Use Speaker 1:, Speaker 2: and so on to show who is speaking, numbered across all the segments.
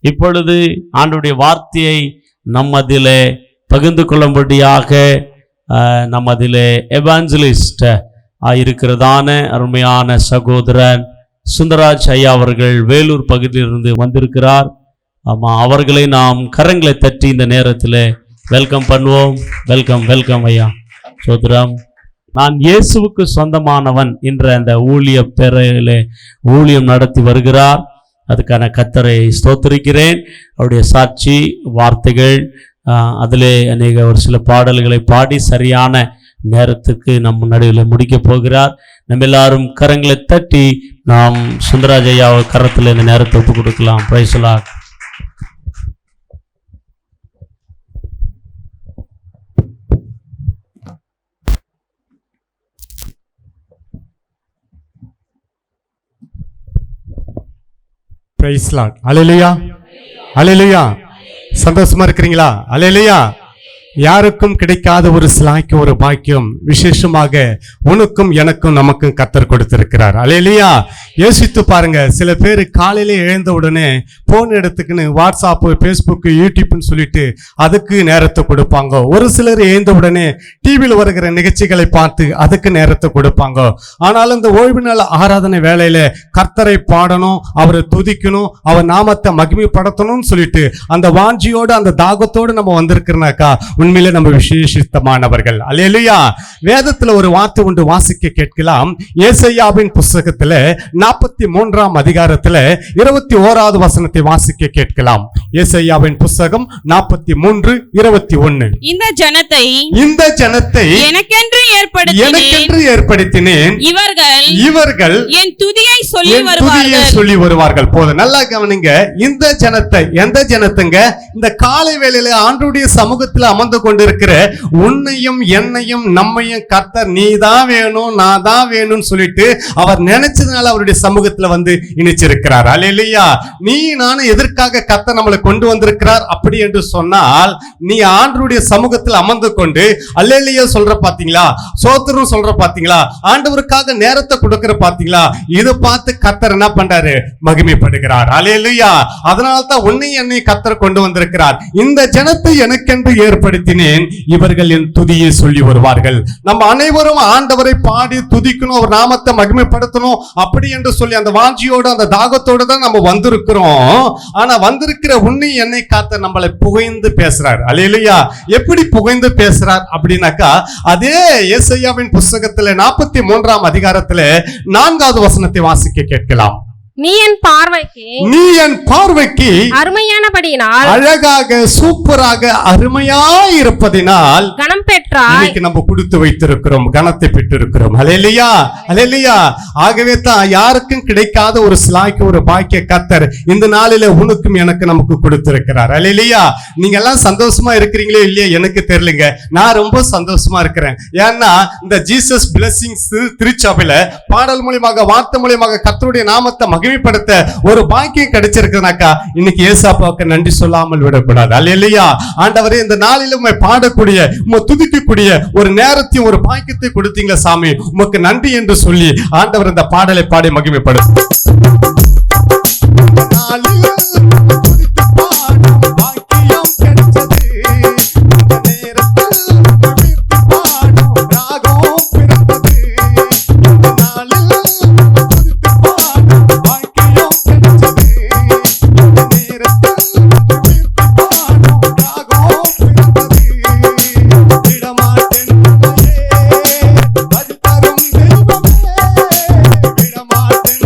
Speaker 1: இப்பொழுது ஆண்டவருடைய வார்த்தையை நம்மதிலே பகிர்ந்து கொள்ளும்படியாக நம்மதிலே எவாஞ்சலிஸ்ட் இருக்கிறதான அருமையான சகோதரன் சுந்தராஜ் ஐயா அவர்கள் வேலூர் பகுதியிலிருந்து வந்திருக்கிறார். ஆமாம், அவர்களை நாம் கரங்களை தட்டி இந்த நேரத்தில் வெல்கம் பண்ணுவோம். வெல்கம் வெல்கம் ஐயா. சோதரம், நான் இயேசுவுக்கு சொந்தமானவன் என்ற அந்த ஊழிய பெயரிலே ஊழியம் நடத்தி வருகிறார். அதுக்கான கர்த்தரை ஸ்தோத்திரிக்கிறேன். அவருடைய சாட்சி வார்த்தைகள் அதிலே அநேக ஒரு சில பாடல்களை பாடி சரியான நேரத்துக்கு நம் நடுவில் முடிக்க போகிறார். நம்ம எல்லாரும் கரங்களை தட்டி நாம் சுந்தராஜ் ஐயா கரத்தில் இந்த நேரத்தை ஒப்பு கொடுக்கலாம். Praise the Lord.
Speaker 2: Praise the Lord. Hallelujah hallelujah. சந்தோஷமா இருக்கிறீங்களா? அல்லேலூயா. யாருக்கும் கிடைக்காத ஒரு சிலாய்க்கு ஒரு பாக்கியம் விசேஷமாக உனக்கும் எனக்கும் நமக்கும் கர்த்தர் கொடுத்திருக்கிறார். அல்லேலூயா. யோசித்து பாருங்க, சில பேர் காலையில எழுந்த உடனே போன் எடுத்துக்கின்னு வாட்ஸ்அப், ஃபேஸ்புக், யூடியூப்னு சொல்லிட்டு அதுக்கு நேரத்தை கொடுப்பாங்க. ஒரு சிலர் எழுந்த உடனே டிவியில் வருகிற நிகழ்ச்சிகளை பார்த்து அதுக்கு நேரத்தை கொடுப்பாங்க. ஆனாலும் இந்த ஓய்வு நாள் ஆராதனை வேலையில கர்த்தரை பாடணும், அவரை துதிக்கணும், அவர் நாமத்தை மகிமைப்படுத்தணும்னு சொல்லிட்டு அந்த வாஞ்சியோடு அந்த தாகத்தோடு நம்ம வந்திருக்கிறனாக்கா உண்மையிலே நம்ம விசேஷித்தமானவர்கள். அல்லேலூயா. வேதத்துல ஒரு வார்த்தை ஒன்று வாசிக்க கேட்கலாம். ஏசாயாவின் புத்தகத்துல 43ஆம் அதிகாரத்துல 21வது வசனத்தை வாசிக்க கேட்கலாம். ஏசாயாவின் புத்தகம் 43:21.
Speaker 3: இந்த ஜனத்தை
Speaker 2: எனக்கென்று ஏற்படுத்தினேன், இவர்கள் என் துதியை சொல்லி வருவார்கள். போதும், நல்லா கவனிங்க. இந்த ஜனத்தை, எந்த ஜனத்துங்க? இந்த காலை வேளையில ஆண்டவருடைய சமூகத்தில் அமர்ந்து கொண்டிருக்கிற உன்னையும் என்னையும் நம்மையும் கர்த்தர் நீ தான் வேணும், நான் தான் வேணும்னு சொல்லிட்டு அவர் நினைச்சதுனால அவருடைய சமூகத்துல வந்து இணைச்சிருக்கிறார். அல்லேலூயா. நீ நானும் எதற்காக கர்த்தர் நம்மளை கொண்டு வந்திருக்கிறார் அப்படி என்று சொன்னால், நீ ஆண்டவருடைய சமூகத்தில் அமர்ந்து கொண்டு அல்லேலூயா சொல்ற பாத்தீங்களா, சோத்திரம் சொல்ற பாத்தீங்களா, ஆண்டவருக்காக நேரத்தை கொடுக்கிற பாத்தீங்களா, இதை பார்த்து கர்த்தர் என்ன பண்றாரு? மகிமைப்படுகிறார். அல்லேலூயா. அதனால தான் உன்னை என்னை கர்த்தர் கொண்டு வந்திருக்கிறார். இந்த ஜனத்தை எனக்கென்று ஏற்படுத்தினேன், இவர்கள் என் துதியை சொல்லி வருவார்கள். நம்ம அனைவரும் ஆண்டவரை பாடி துதிக்கணும், அவர் நாமத்தை மகிமைப்படுத்தணும் அப்படி என்று சொல்லி அந்த வாஞ்சியோடு அந்த தாகத்தோடு தான் நம்ம வந்திருக்கிறோம். ஆனா வந்திருக்கிற உன்னை என்னை காத்த நம்மளை புகைந்து பேசுறார். அல்லேலூயா. எப்படி புகைந்து பேசுறார் அப்படின்னாக்கா, அதே ஏசாயாவின் புத்தகத்துல 43ஆம் அதிகாரத்துல 4வது வசனத்தை வாசிக்க கேட்கலாம்.
Speaker 3: நீ என் பார்வைக்கு
Speaker 2: அருமையானபடியினால், அழகாக சூப்பராக அருமையாய் இருப்பதினால் கனம் பெற்றாய். இன்னைக்கு நம்ம கொடுத்து வைத்திருக்கிறோம், கனத்தை பெற்றிருக்கிறோம். அல்லேலூயா அல்லேலூயா. ஆகவே தான் யாருக்கும் கிடைக்காத ஒரு சிலாய்க்கு ஒரு பாக்கிய கர்த்தர் இந்த நாளில உனக்கும் எனக்கு நமக்கு கொடுத்திருக்கிறார். அல்லேலூயா. நீங்க எல்லாம் சந்தோஷமா இருக்கிறீங்களோ இல்லையா எனக்கு தெரியலங்க. நான் ரொம்ப சந்தோஷமா இருக்கிறேன். ஏன்னா இந்த ஜீசஸ் பிளெஸிங்ஸ் திருச்சபையில பாடல் மூலமாக வார்த்தை மூலமாக கர்த்தருடைய நாமத்தை மகிமைப்படுத்த ஒரு பாக்கியம் கிடைச்சிருக்குனாக்கா இன்னைக்கு ஏசாப்பாவுக்கு நன்றி சொல்லாமல் விடக்கூடாது. அல்லேலூயா. ஆண்டவரே, இந்த நாளில் உம்மை பாடக்கூடிய, உம்மை துதிக்கக்கூடிய ஒரு நேரத்தையும் ஒரு பாக்கியத்தை கொடுத்தீங்களா சாமி, உமக்கு நன்றி என்று சொல்லி ஆண்டவர் இந்த பாடலை பாடி மகிமைப்படுத்த
Speaker 4: விடமாட்டேன்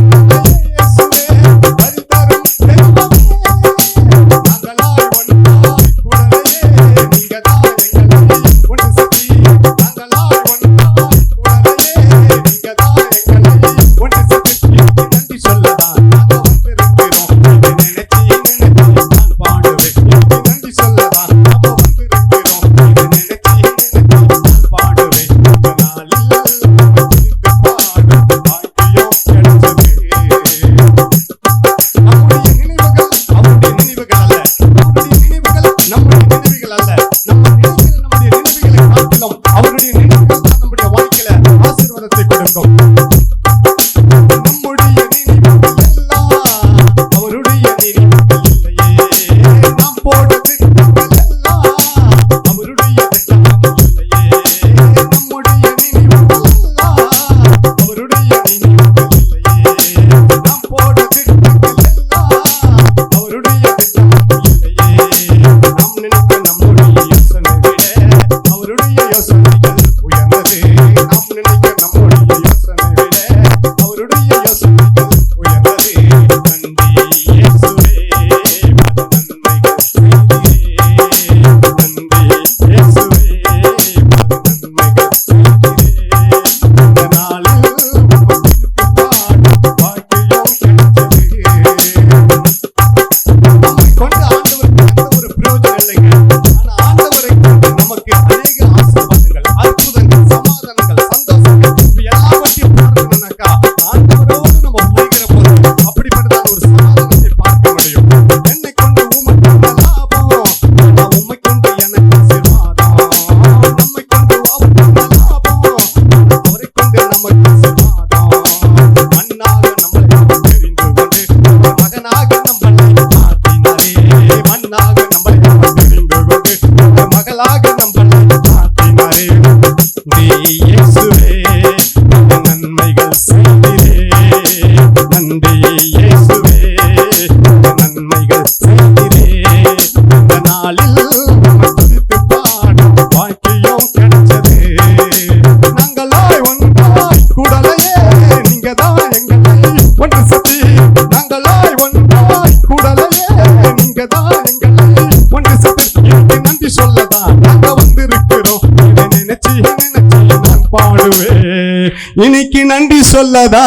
Speaker 2: இன்றைக்கு நன்றி சொல்லதா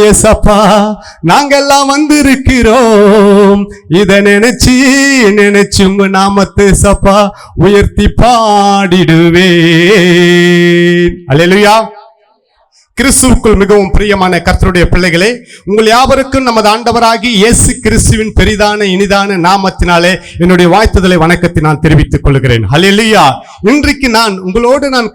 Speaker 2: ஏசப்பா நாங்கெல்லாம் வந்திருக்கிறோம். இத நினைச்சு உங்க நாமத்தை ஏசப்பா உயர்த்தி பாடிடுவேன். அல்லேலூயா. கிறிஸ்துவுக்குள் மிகவும் பிரியமான கர்த்தருடைய பிள்ளைகளே, உங்கள் யாவருக்கும் நமது ஆண்டவராகி இயேசு கிறிஸ்துவின் பெரிதான இனிதான நாமத்தினாலே என்னுடைய வாழ்த்துதலை வணக்கத்தை நான் தெரிவித்துக் கொள்கிறேன். ஹல்லேலூயா. இன்றைக்கு நான்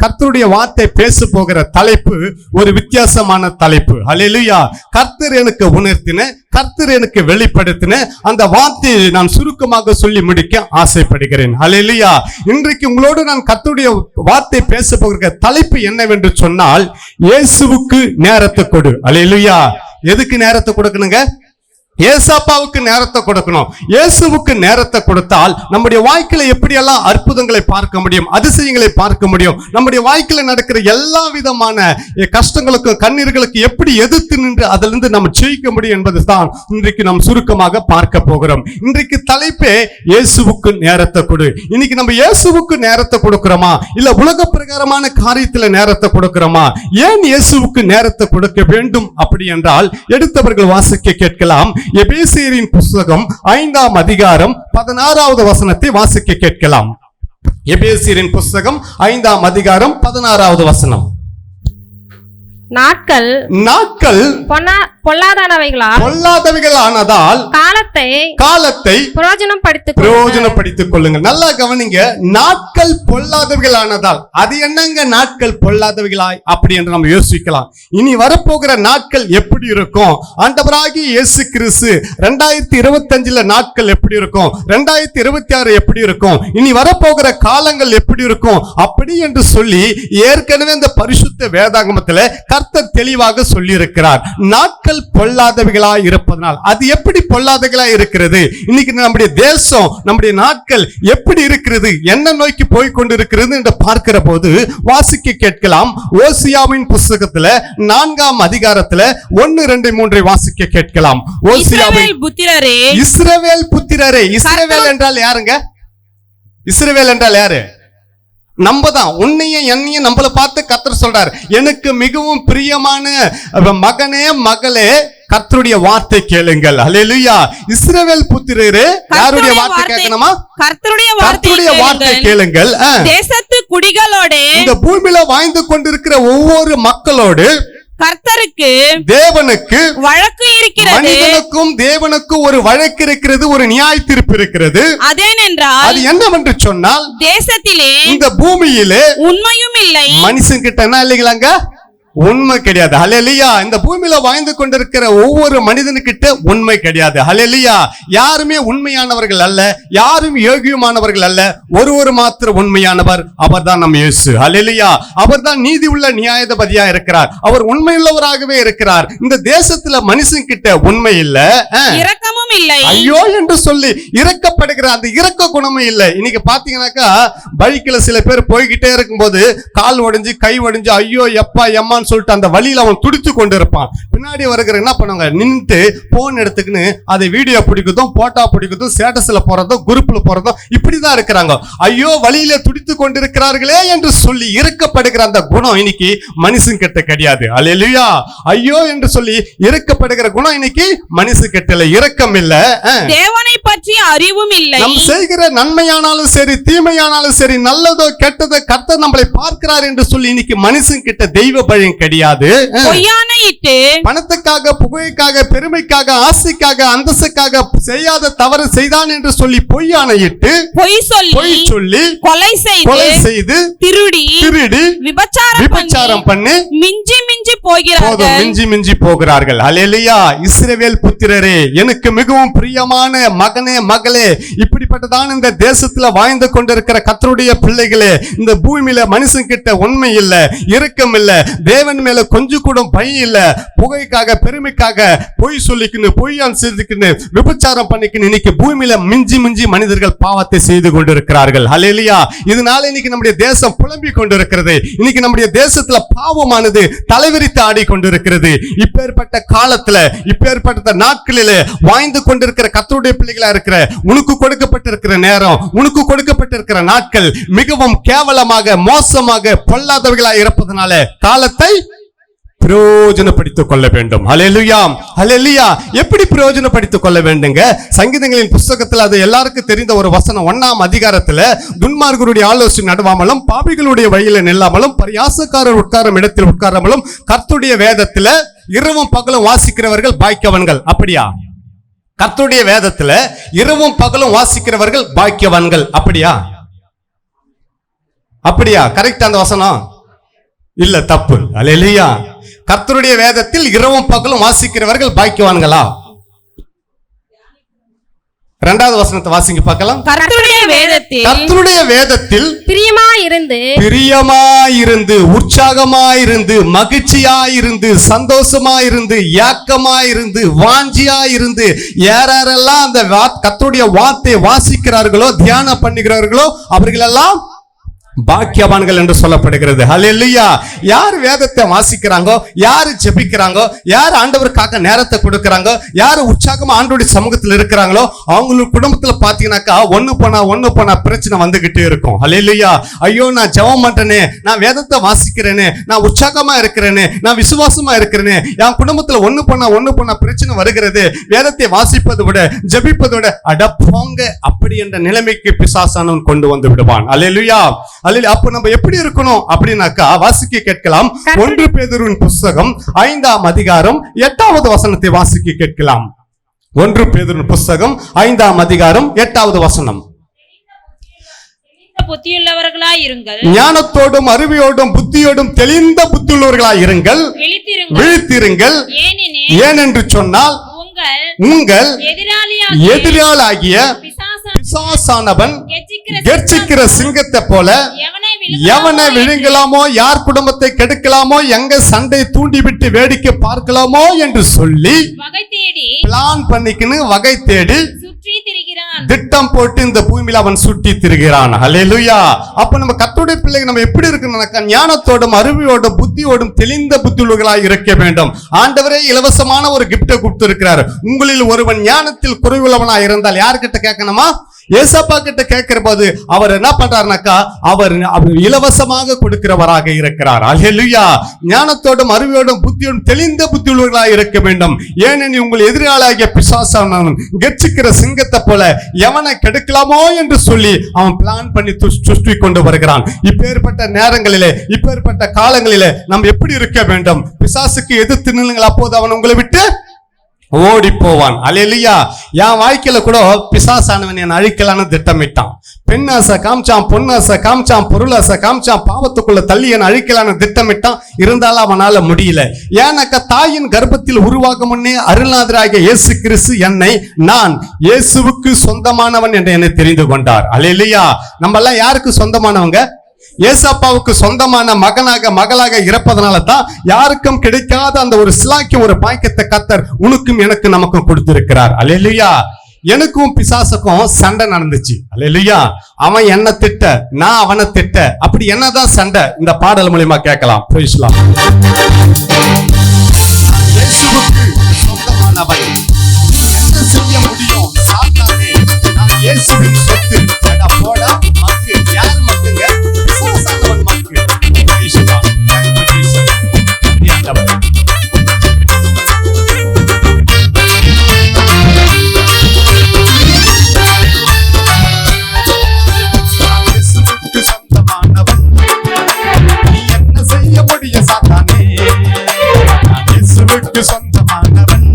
Speaker 2: கர்த்தருடைய வார்த்தை பேச போகிற தலைப்பு ஒரு வித்தியாசமான தலைப்பு. ஹல்லேலூயா. கர்த்தர் எனக்கு உணர்த்தின, கர்த்தர் எனக்கு வெளிப்படுத்தின அந்த வார்த்தையை நான் சுருக்கமாக சொல்லி முடிக்க ஆசைப்படுகிறேன். ஹல்லேலூயா. இன்றைக்கு உங்களோடு நான் கர்த்தருடைய வார்த்தை பேச போகிற தலைப்பு என்னவென்று சொன்னால், இயேசுவுக்கு நேரத்தை கொடு. ஹல்லேலூயா. எதுக்கு நேரத்தை கொடுக்கணுங்க? ஏசப்பாவுக்கு நேரத்தை கொடுக்கணும். இயேசுவுக்கு நேரத்தை கொடுத்தால் நம்முடைய வாழ்க்கையில எப்படியெல்லாம் அற்புதங்களை பார்க்க முடியும், அதிசயங்களை பார்க்க முடியும். நம்முடைய வாழ்க்கையில நடக்கிற எல்லா விதமான கஷ்டங்களுக்கும் கண்ணீர்களுக்கு எப்படி எதிர்த்து நின்று அதிலிருந்து நம்ம ஜெயிக்க முடியும் என்பதுதான் இன்றைக்கு நாம் சுருக்கமாக பார்க்க போகிறோம். இன்றைக்கு தலைப்பே இயேசுவுக்கு நேரத்தை கொடு. இன்னைக்கு நம்ம இயேசுவுக்கு நேரத்தை கொடுக்கிறோமா, இல்ல உலக பிரகாரமான காரியத்துல நேரத்தை கொடுக்கிறோமா? ஏன் இயேசுவுக்கு நேரத்தை கொடுக்க வேண்டும் அப்படி என்றால், எடுத்தவர்கள் வாசிக்க கேட்கலாம். எபேசியரின் புஸ்தகம் 5ஆம் அதிகாரம் 16வது வசனத்தை வாசிக்க கேட்கலாம். எபேசியரின் புஸ்தகம் 5ஆம் அதிகாரம் 16வது வசனம்.
Speaker 3: நாட்கள்
Speaker 2: பொல்லாதவைகளானதால் காலத்தை பிரயோஜனப்படுத்திக் கொள்ளுங்கள். நல்லா கவனிங்க. நாட்கள் பொல்லாதவைகளானதால், அது என்னங்க நாட்கள் பொல்லாதவைகளாய் அப்படி என்று நம்ம யோசிக்கலாம். இனி வரப்போகிற நாட்கள் எப்படி இருக்கும்? ஆண்டவராகிய இயேசு கிறிஸ்து 2025 நாட்கள் எப்படி இருக்கும், 2026 எப்படி இருக்கும், இனி வரப்போகிற காலங்கள் எப்படி இருக்கும் அப்படி என்று சொல்லி ஏற்கனவே இந்த பரிசுத்த வேதாகமத்தில் கர்த்தர் தெளிவாக சொல்லி இருக்கிறார். நாட்கள் பொல்லாதவைகளாய் இருப்பதனால் அது எப்படி பொல்லாதவைகளாய் இருக்கிறது? இன்னைக்கு நம்முடைய தேசம், நம்முடைய நாட்கள் எப்படி இருக்கிறது, என்ன நோக்கி போய் கொண்டிருக்கிறது என்று பார்க்கிற போது வாசிக்க கேட்கலாம். ஓசியாவின் புஸ்தகத்துல 4ஆம் அதிகாரத்துல 1, 2, 3 வாசிக்க கேட்கலாம்.
Speaker 3: இஸ்ரவேல் புத்திரரே,
Speaker 2: இஸ்ரவேல் என்றால் யாருங்க? இஸ்ரவேல் என்றால் யாரு? நம்ம தான். உன்னையும் என்னையும் நம்மள பார்த்து கர்த்தர் சொல்றார், எனக்கு மிகவும் பிரியமான மகனே மகளே கர்த்தருடைய வார்த்தை கேளுங்கள். ஹல்லேலூயா. இஸ்ரவேல் புத்திரரே, யாருடைய வார்த்தை கேட்கணுமா? கர்த்தருடைய வார்த்தை கேளுங்கள்.
Speaker 3: தேசத்து குடிகளோடு,
Speaker 2: இந்த பூமியில வாழ்ந்து கொண்டிருக்கிற ஒவ்வொரு மக்களோடு
Speaker 3: கர்த்தருக்கு
Speaker 2: தேவனுக்கு
Speaker 3: வழக்கு இருக்கிறது.
Speaker 2: மனிதனுக்கும் தேவனுக்கும் ஒரு வழக்கு இருக்கிறது, ஒரு நியாய தீர்ப்பு இருக்கிறது.
Speaker 3: அதேனென்றால்
Speaker 2: அது என்னவென்று சொன்னால்,
Speaker 3: தேசத்திலே
Speaker 2: இந்த பூமியிலே
Speaker 3: உண்மையும் இல்லை,
Speaker 2: மனுஷன் கிட்ட என்ன இல்லைங்களாங்க? உண்மை கிடையாது. ஹல்லேலூயா. இந்த பூமியில வாழ்ந்து கொண்டிருக்கிற ஒவ்வொரு மனிதனுக்கிட்ட உண்மை கிடையாது. ஹல்லேலூயா. யாருமே உண்மையானவர்கள் அல்ல, யாரும் யோகியமானவர்கள் அல்ல. ஒரு மாத்திரம் உண்மையானவர், அவர்தான் நம் இயேசு. ஹல்லேலூயா. அவர்தான் நீதி உள்ள நியாயாதிபதியா இருக்கிறார். அவர் உண்மையுள்ளவராகவே இருக்கிறார். இந்த தேசத்துல மனுஷன் கிட்ட உண்மை இல்ல,
Speaker 3: இரக்கமும் இல்லை.
Speaker 2: ஐயோ என்று சொல்லி இரக்கப்படுகிற அந்த இரக்க குணமும் இல்லை. இன்னைக்கு பாத்தீங்கன்னாக்கா பைக்ல சில பேர் போய்கிட்டே இருக்கும்போது கால் உடைஞ்சு கை உடைஞ்சு ஐயோ எப்பா எம்மா சொல்லிட்டு அந்த வழியில அவன் துடித்து கொண்டிருப்பான். பின்னாடி வருகிற என்ன பண்ணுவாங்க, நின்று போன் எடுத்துக்கின்னு அதை வீடியோ பிடிக்கிறதும் போட்டோ பிடிக்கிறதும் ஸ்டேட்டஸ்ல போறதும் குரூப்ல போறதும் இப்படிதான் இருக்கிறாங்க. ஐயோ வழியில துடித்து கொண்டிருக்கிறார்களே என்று சொல்லி இறக்கப்படுகிற அந்த குணம் இன்னைக்கு மனுஷன் கிட்ட கிடையாது. அல்லேலூயா. ஐயோ என்று சொல்லி இறக்கப்படுகிற குணம் இன்னைக்கு மனுஷன் கிட்ட இரக்கம் இல்ல,
Speaker 3: தேவனை பற்றி அறிவும் இல்லை.
Speaker 2: நாம் செய்கிற நன்மையானாலும் சரி தீமையானாலும் சரி, நல்லதோ கெட்டதோ கர்த்தர் நம்மளை பார்க்கிறார் என்று சொல்லி இன்னைக்கு மனுஷன் கிட்ட தெய்வ பயம் கிடையாது. பணத்துக்காக, புகைக்காக, பெருமைக்காக, ஆசைக்காக, அந்தஸ்துக்காக செய்யாத தவறு செய்தான் என்று சொல்லி பொய்யானையிட்டு, பொய் சொல்லி, கொலை செய்து, திருடி, விபச்சாரம் பண்ணி மிஞ்சி போகிறார்கள். ஹல்லேலூயா. இஸ்ரவேல் புத்திரரே, எனக்கு மிகவும் பிரியமான மகனே மகளே, இப்படிப்பட்டதான் இந்த தேசத்துல வாழ்ந்து கொண்டிருக்கிற கர்த்தருடைய பிள்ளைகளே, இந்த பூமியில மனுஷன் கிட்ட உண்மை இல்ல, இரக்கம் இல்ல, தேவன் மேல கொஞ்சம் கூட பயம் இல்ல. புகைக்காக, பெருமைக்காக பொய் சொல்லிக்கின்னு, பொய்யான் செய்துக்கின்னு, விபச்சாரம் பண்ணிக்கின்னு இன்னைக்கு பூமியில மிஞ்சி மனிதர்கள் பாவத்தை செய்து கொண்டிருக்கிறார்கள். ஹல்லேலூயா. இதனால இன்னைக்கு நம்முடைய தேசம் புலம்பிக் கொண்டிருக்கிறது. இன்னைக்கு நம்முடைய தேசத்துல பாவமானது தலைவிரித்து ஆடிக்கொண்டிருக்கிறது. இப்பேற்பட்ட காலத்துல, இப்பேற்பட்ட நாட்களிலே வாழ்ந்து கொண்டிருக்கிற கர்த்தருடைய பிள்ளைகளா இருக்கிற உனக்கு கொடுக்கப்பட்டிருக்கிற நேரம், உனக்கு கொடுக்கப்பட்டிருக்கிற நாட்கள் மிகவும் கேவலமாக, மோசமாக, பொல்லாதவர்களாக இருப்பதனால காலத்தை பிரயோஜனப்படுத்திக் கொள்ள வேண்டும். ஹல்லேலூயா, ஹல்லேலூயா. எப்படி பிரயோஜனப்படுத்திக் கொள்ள வேண்டுங்க? சங்கீதங்களின் புஸ்தகத்தில் அது எல்லாருக்கும் தெரிந்த ஒரு வசனம் 1ஆம் அதிகாரத்துல, துன்மார்க்கருடைய ஆலோசனை நடுவாமலும் பாவிகளுடைய வழியில நில்லாமலும் பரியாசக்காரர் உட்காரும் இடத்தில் உட்காராமலும் கர்த்தருடைய வேதத்துல இரவும் பகலும் வாசிக்கிறவர்கள் பாக்கியவான்கள். அப்படியா? கர்த்தருடைய வேதத்துல இரவும் பகலும் வாசிக்கிறவர்கள் பாக்கியவான்கள். அப்படியா? அப்படியா? கரெக்ட் அந்த வசனம்? இல்ல, தப்பு. அல்லேலூயா. கர்த்தருடைய வேதத்தில் இரவும் பகலும் வாசிக்கிறவர்கள் பாக்கியவான்களா? 2வது வசனத்தை வாசிங்க பார்க்கலாம். கர்த்தருடைய வேதத்தில் பிரியமாயிருந்து உற்சாகமாயிருந்து மகிழ்ச்சியாயிருந்து சந்தோஷமாயிருந்து ஏக்கமாயிருந்து வாஞ்சியாயிருந்து யாரெல்லாம் அந்த கர்த்தருடைய வார்த்தையை வாசிக்கிறார்களோ தியானம் பண்ணுகிறார்களோ அவர்களெல்லாம் பாக்கியவான்கள் என்று சொல்லப்படுகிறது. ஹல்லேலூயா. யார் வேதத்தை வாசிக்கிறாங்கோ, யார் ஜெபிக்கிறாங்கோ, யார் ஆண்டவருக்காக நேரத்தை கொடுக்கறாங்கோ, யார் உற்சாகமா ஆண்டவருடைய சமூகத்தில் இருக்கிறாங்களோ அவங்களோட குடும்பத்துல பாத்தீங்கன்னாக்கா ஒண்ணு போனா பிரச்சனை வந்துகிட்டே இருக்கும். ஹல்லேலூயா. ஐயோ, நான் ஜெபம் பண்றேனே, நான் வேதத்தை வாசிக்கிறேனே, நான் உற்சாகமா இருக்கிறேனே, நான் விசுவாசமா இருக்கிறேனே, என் குடும்பத்துல ஒண்ணு போனா பிரச்சனை வருகிறது, வேதத்தை வாசிப்பதை விட ஜெபிப்பதை விட அட போங்க அப்படி என்ற நிலைமைக்கு பிசாசானவன் கொண்டு வந்து விடுவான். ஹல்லேலூயா. அப்ப நம்ம எப்படி இருக்கணும் அப்படின்னாக்கா வாசிக்க கேட்கலாம். 1 பேதுருவின் புஸ்தகம் 5ஆம் அதிகாரம் 8வது வசனத்தை வாசிக்க கேட்கலாம். 1 பேதுருவின் புஸ்தகம் 5ஆம் அதிகாரம் 8வது வசனம்.
Speaker 3: புத்தியுள்ளவர்களாய் இருங்கள்,
Speaker 2: ஞானத்தோடும் அறிவையோடும் புத்தியோடும் தெளிந்த புத்தியுள்ளவர்களாய் இருங்கள், விழித்திருங்கள். ஏனென்று சொன்னால் உங்கள் எதிராளியாகிய பிசாசானவன் கெர்ச்சிக்கிற சிங்கத்தை போல எவனை விழுங்கலாமோ, யார் குடும்பத்தை கெடுக்கலாமோ, எங்க சண்டை தூண்டிவிட்டு வேடிக்கை பார்க்கலாமோ என்று சொல்லி பிளான் பண்ணிக்கின்னு வகை தேடி திட்டம் போட்டு இந்த பூமியில அவன் சுற்றி திரிகிறான். ஹல்லேலூயா. அப்ப நம்ம கர்த்தருடைய பிள்ளைகள் நம்ம எப்படி இருக்கணும்னாக்கா ஞானத்தோடும் அறிவையோடும் புத்தியோடும் தெளிந்த புத்தியுள்ளவர்களாய் இருக்க வேண்டும். ஆண்டவரே இலவசமான ஒரு கிஃப்டை கொடுத்து இருக்கிறார். உங்களில் ஒருவன் ஞானத்தில் குறைவுள்ளவனா இருந்தால் யார்கிட்ட கேட்கணுமா? ஏசப்பா கிட்ட கேட்கிற போது அவர் என்ன பண்றாருனாக்கா அவர் இலவசமாக கொடுக்கிறவராக இருக்கிறார். அல்லேலூயா. ஞானத்தோடும் அறிவோடும் புத்தியோடும் தெளிந்த புத்தியுள்ளவர்களாக இருக்க வேண்டும். ஏனெனில் உங்கள் எதிராளியாகிய பிசாசானவன் கெர்ச்சிக்கிற சிங்கத்தை போல எவனை கெடுக்கலாமோ என்று சொல்லி அவன் பிளான் பண்ணி சுற்றி கொண்டு வருகிறான். இப்பேற்பட்ட நேரங்களிலே, இப்பேற்பட்ட காலங்களிலே நாம் எப்படி இருக்க வேண்டும்? பிசாசுக்கு எதிர்த்து நில்லுங்கள், அப்போது அவன் உங்களை விட்டு ஓடி போவான். அல்லேலூயா. என் வாழ்க்கையில கூட பிசாசானவன் என்னை அழிக்கலான்னு திட்டமிட்டான். பெண்ணாசை காமிச்சான், பொன்னாசை காமிச்சான், பொருளாசை காமிச்சான், பாவத்துக்குள்ள தள்ளி என்னை அழிக்கலான்னு திட்டமிட்டான். இருந்தாலும் அவனால முடியல. ஏன்னாக்கா தாயின் கர்ப்பத்தில் உருவாகும் முன்னே அருள்நாதராகிய இயேசு கிறிஸ்து என்னை நான் இயேசுவுக்கு சொந்தமானவன் என்று என்னை தெரிந்து கொண்டார். அல்லேலூயா. நம்ம எல்லாம் யாருக்கு சொந்தமானவங்க? ஏசப்பாவுக்கு சொந்தமான மகளாக இருப்பதனால தான் யாருக்கும் கிடைக்காத அந்த ஒரு சிலாக்கியம், ஒரு பாக்கியத்தை கர்த்தர் உனக்கும் எனக்கு நமக்கும் கொடுத்திருக்கிறார். அல்லேலூயா. எனக்கும் பிசாசுக்கும் சண்டை நடந்துச்சு. அல்லேலூயா. அவன் என்ன திட்ட, நான் அவனை திட்ட. அப்படி என்னதான் சண்டை? இந்த பாடல் மூலமா கேட்கலாம். Price the Lord. இயேசுவுக்கு சொந்தமானவன், என்ன செய்ய முடியும்? சாத்தானே, நான் இயேசுவின் சொத்து. அட போடா மக்கு. யார் மக்குங்க? பிசாசானவன் மக்கு. Price the Lord. Thank you Jesus. ஆண்டவரே. இயேசுவுக்கு சொந்தமானவன், நீ என்ன செய்ய முடியும் சாத்தானே? இயேசுவுக்கு சொந்தமானவன்,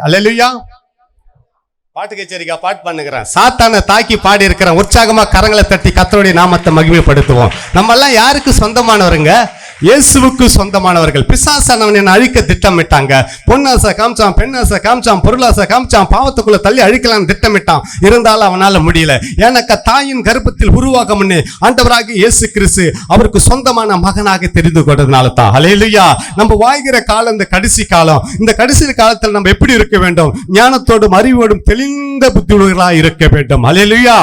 Speaker 2: அல்லேலூயா. பாட்டு கச்சேரிக்கா பாட்டு பண்ணுகிறேன். சாத்தானை தாக்கி பாடி இருக்கிறேன். உற்சாகமா கரங்களை தட்டி கர்த்தருடைய நாமத்தை மகிமைப்படுத்துவோம். நம்ம எல்லாம் யாருக்கு சொந்தமானவருங்க? இயேசுவுக்கு சொந்தமானவர்கள். பிசாசானவன் என்னை அழிக்க திட்டமிட்டாங்க. பொன்னாசை காமிச்சான், பெண்ணாசை காமிச்சான், பொருளாசை காமிச்சான், பாவத்துக்குள்ள தள்ளி அழிக்கலாம்னு திட்டமிட்டான். இருந்தாலும் அவனால முடியல. எனக்கு தாயின் கர்ப்பத்தில் உருவாக முன்னே ஆண்டவராகிய இயேசு கிறிஸ்து அவருக்கு சொந்தமான மகனாக தெரிந்து கொண்டதுனால தான். ஹல்லேலூயா. நம்ம வாழ்கிற காலம் இந்த கடைசி காலம். இந்த கடைசி காலத்தில் நம்ம எப்படி இருக்க வேண்டும்? ஞானத்தோடும் அறிவோடும் தெளிந்த புத்தியுள்ளவர்களாக இருக்க வேண்டும். ஹல்லேலூயா.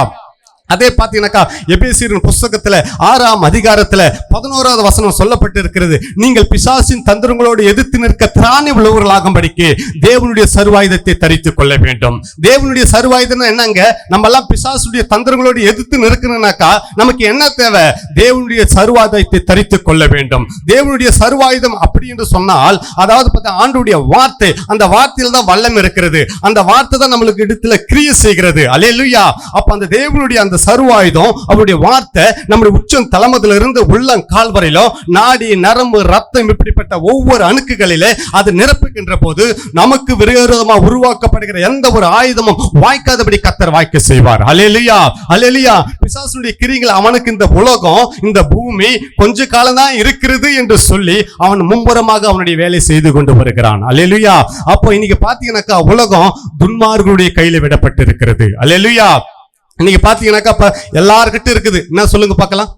Speaker 2: அதே பாத்தீங்கன்னாக்கா எபேசியரின் புஸ்தகத்துல 6ஆம் அதிகாரத்துல 11வது வசனம் சொல்லப்பட்டு இருக்கிறது. நீங்கள் பிசாசின் தந்திரங்களோடு எதிர்த்து நிற்க திராணி உள்ளவர்களாகும்படிக்கு தேவனுடைய சர்வாயுதத்தை தரித்துக் கொள்ள வேண்டும். தேவனுடைய சர்வாயுதம் என்னங்க? நம்ம எல்லாம் பிசாசுடைய தந்திரங்களோடு எதிர்த்து நிற்கணும்னாக்கா நமக்கு என்ன தேவை? தேவனுடைய சர்வாயுதத்தை தரித்துக் கொள்ள வேண்டும். தேவனுடைய சர்வாயுதம் அப்படி என்று சொன்னால், அதாவது பார்த்தா ஆண்டுடைய வார்த்தை, அந்த வார்த்தையில் தான் வல்லம் இருக்கிறது. அந்த வார்த்தை தான் நம்மளுக்கு இடத்துல கிரியை செய்கிறது. அல்லேலூயா. அப்ப அந்த தேவனுடைய அந்த சர்வாயுதம், அவருடைய வார்த்தை நம்முடைய உச்சம் தலைமதிலிருந்து உள்ளம் கால் வரையிலும் நாடி நரம்பு ரத்தம் இப்படிப்பட்ட ஒவ்வொரு அணுக்குகளிலே அது நிரப்புகின்ற போது நமக்கு விரோதமா உருவாக்கப்படுகிற எந்த ஒரு ஆயுதமும் வாய்க்காதபடி கர்த்தர் வாய்க்க செய்வார். அல்லேலூயா. அல்லேலூயா. பிசாசுடைய கிரியைகள் அவனுக்கு இந்த உலகம், இந்த பூமி கொஞ்ச காலம் தான் இருக்கிறது என்று சொல்லி அவன் மும்புறமாக அவனுடைய வேலை செய்து கொண்டு வருகிறான். அல்லேலூயா. அப்போ இன்னைக்கு பாத்தீங்கன்னாக்கா உலகம் துன்மார்களுடைய கையில விடப்பட்டு இருக்கிறது. அல்லேலூயா. இன்னைக்கு பாத்தீங்கன்னாக்கா எல்லார்கிட்ட இருக்குது. என்ன சொல்லுங்க பார்க்கலாம்?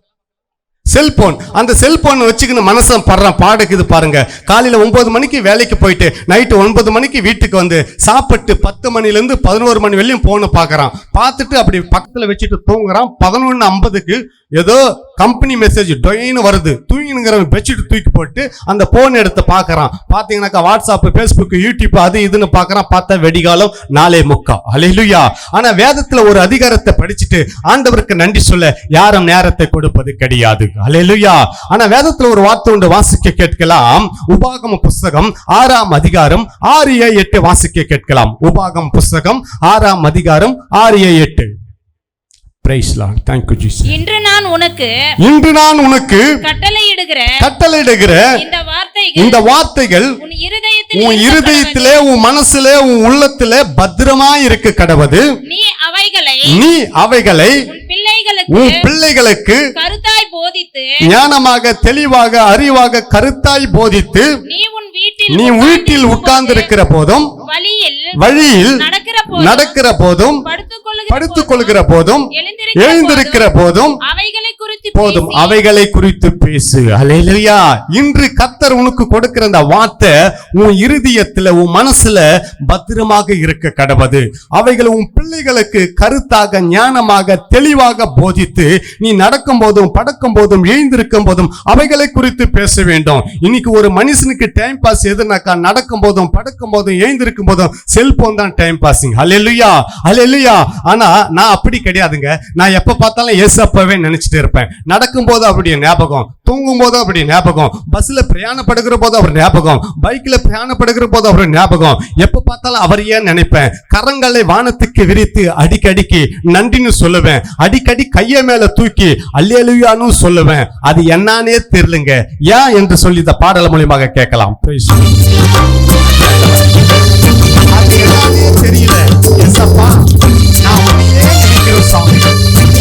Speaker 2: செல்போன். அந்த செல்போன் வச்சுக்கின்னு மனசம் படுறான் பாடுக்குது பாருங்க. காலையில 9 மணிக்கு வேலைக்கு போயிட்டு நைட்டு 9 மணிக்கு வீட்டுக்கு வந்து சாப்பிட்டு 10 மணிலேருந்து 11 மணி வரையும் போன பாக்குறான். பார்த்துட்டு அப்படி பக்கத்துல வச்சுட்டு தூங்குறான். 11:50க்கு ஏதோ கம்பெனி மெசேஜ் டொயின்னு வருது. தூங்கினுங்கிறவன் பெட்ஷீட் தூக்கி போட்டு அந்த போன் எடுத்து பாக்குறான். பாத்தீங்கன்னாக்கா வாட்ஸ்அப், பேஸ்புக், யூடியூப் அது இதுன்னு பாக்குறான். பார்த்தா வெடிகாலம் 4:45. அல்லேலூயா. ஆனா வேதத்துல ஒரு அதிகாரத்தை படிச்சுட்டு ஆண்டவருக்கு நன்றி சொல்ல யாரும் நேரத்தை கொடுப்பது கிடையாது. அல்லேலூயா. ஆனா வேதத்துல ஒரு வார்த்தை ஒன்று வாசிக்க கேட்கலாம். உபாகம புஸ்தகம் 6ஆம் அதிகாரம் 6-8 வாசிக்க கேட்கலாம். உபாகம புஸ்தகம் 6ஆம் அதிகாரம் 6-8. Praise Lord. Thank you Jesus.
Speaker 3: இன்று நான் உனக்கு
Speaker 2: கட்டளையிடுகிற இந்த வார்த்தைகள்
Speaker 3: உன்
Speaker 2: இருதயத்திலே, உன் மனசிலே, உன் உள்ளத்திலே பத்திரமா இருக்க கடவது.
Speaker 3: நீ
Speaker 2: அவைகளை உன் பிள்ளைகளுக்கு
Speaker 3: கருத்தாய் போதித்து,
Speaker 2: ஞானமாக, தெளிவாக, அறிவாக கருத்தாய் போதித்து, நீ வீட்டில் உட்கார்ந்திருக்கிற போதும், வழியில் நடக்கிற போதும், படுத்துக் கொள்கிற போதும், எழுந்திருக்கிற போதும் அவைகளை குறித்து பேசு. அல்லேலூயா. இன்று கர்த்தர் உனக்கு கொடுக்கிற அந்த வார்த்தை உன் இருதயத்துல, உன் மனசுல பத்திரமாக இருக்க கடவது. அவைகள் உன் பிள்ளைகளுக்கு கருத்தாக, ஞானமாக, தெளிவாக போதித்து, நீ நடக்கும் போதும், படுக்கும் போதும், எழுந்திருக்கும் போதும் அவைகளை குறித்து பேச வேண்டும். இன்னைக்கு ஒரு மனுஷனுக்கு டைம் பாஸ் எதுனாக்கா நடக்கும் போதும், படுக்கும் போதும், எழுந்திருக்கும் போதும் செல்போன் தான் டைம் பாசிங். அல்லேலூயா. அல்லேலூயா. ஆனா நான் அப்படி கிடையாதுங்க. நான் எப்ப பார்த்தாலும் ஏசப்பாவே நினைச்சிட்டு இருப்பேன். நடக்கும் போது அவருடைய ஞாபகம், தூங்கும் போது அவருடைய ஞாபகம், பஸ்ல பிரயாணப்படுகிற போது அவர் ஞாபகம், பைக்ல பிரயாணப்படுகிற போது அவர் ஞாபகம். எப்ப பார்த்தாலும் அவரையே நினைப்பேன். கரங்களை வானத்துக்கு விரித்து அடிக்கடிக்கு நன்றின்னு சொல்லுவேன். அடிக்கடி கைய மேல தூக்கி அல்லேலூயான்னு சொல்லுவேன். அது என்னன்னே தெரியலங்க. ஏன் என்று சொல்லி இந்த பாடல் மூலமாக கேட்கலாம். தெரியல ஏசப்பா, நான் உன்னையே நினைக்கிறேன் சாமி.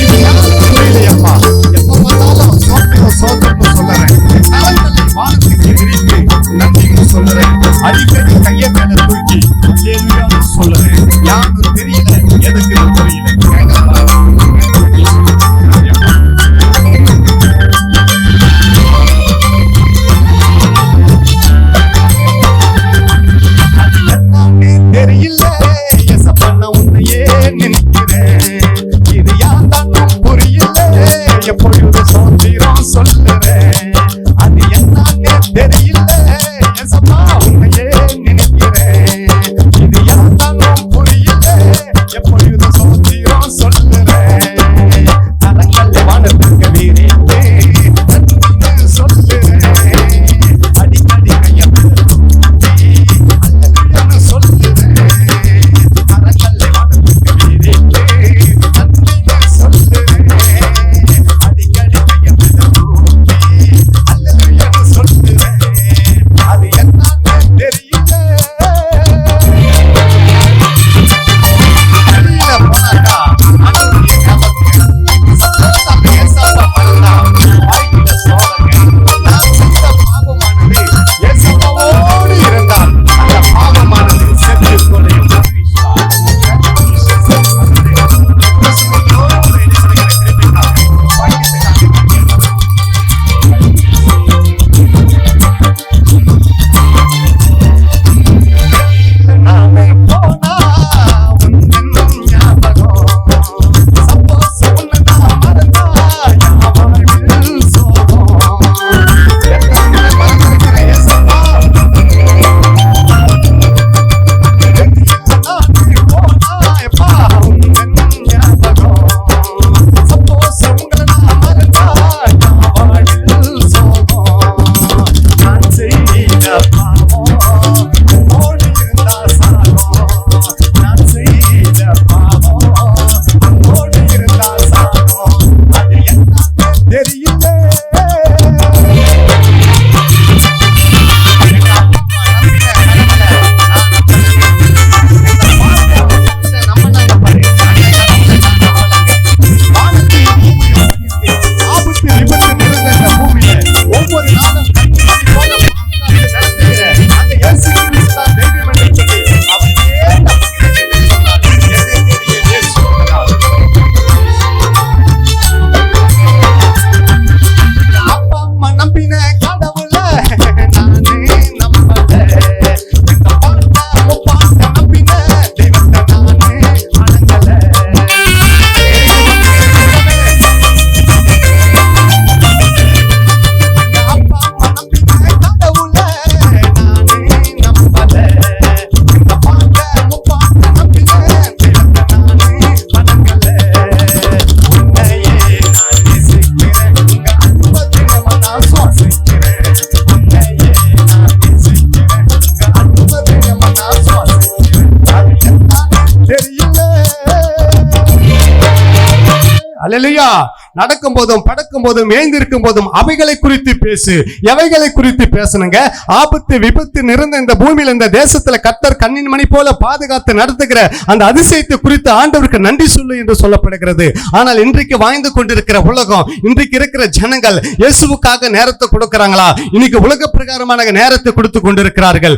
Speaker 2: இது எனக்கு புரியலையப்பா. எப்ப பார்த்தாலும் சோதனை சொல்லுறேன். கரங்களை வானத்துக்கு விரித்து நன்றின்னு சொல்லுறேன். அடிக்கடி கைய மேல தூக்கி அல்லேலூயான்னு சொல்லுறேன். யாரும் தெரியல, எதுக்கு தெரியல. தெரியல ஏசப்பா, நான் உன்னையே நினைக்கிறேன். இது யார் அல்லேலூயா. நடக்கும் போதும் படுக்கும் போதும் ஏந்திருக்கும் போதும் அவைகளை குறித்து பேசு. எவைகளை குறித்து பேசணுங்க? ஆபத்து விபத்து நிறைந்த இந்த பூமியில இந்த தேசத்துல கர்த்தர் கண்ணின் மணி போல பாதுகாத்து நடத்துகிற அந்த அதிசயத்தை குறித்து ஆண்டவருக்கு நன்றி சொல்லு என்று சொல்லப்படுகிறது. ஆனால் இன்றைக்கு வாழ்ந்து கொண்டிருக்கிற உலகம், இன்றைக்கு இருக்கிற ஜனங்கள் இயேசுவுக்காக நேரத்தை கொடுக்கிறாங்களா? இன்னைக்கு உலக பிரகாரமான நேரத்தை கொடுத்து கொண்டிருக்கிறார்கள்.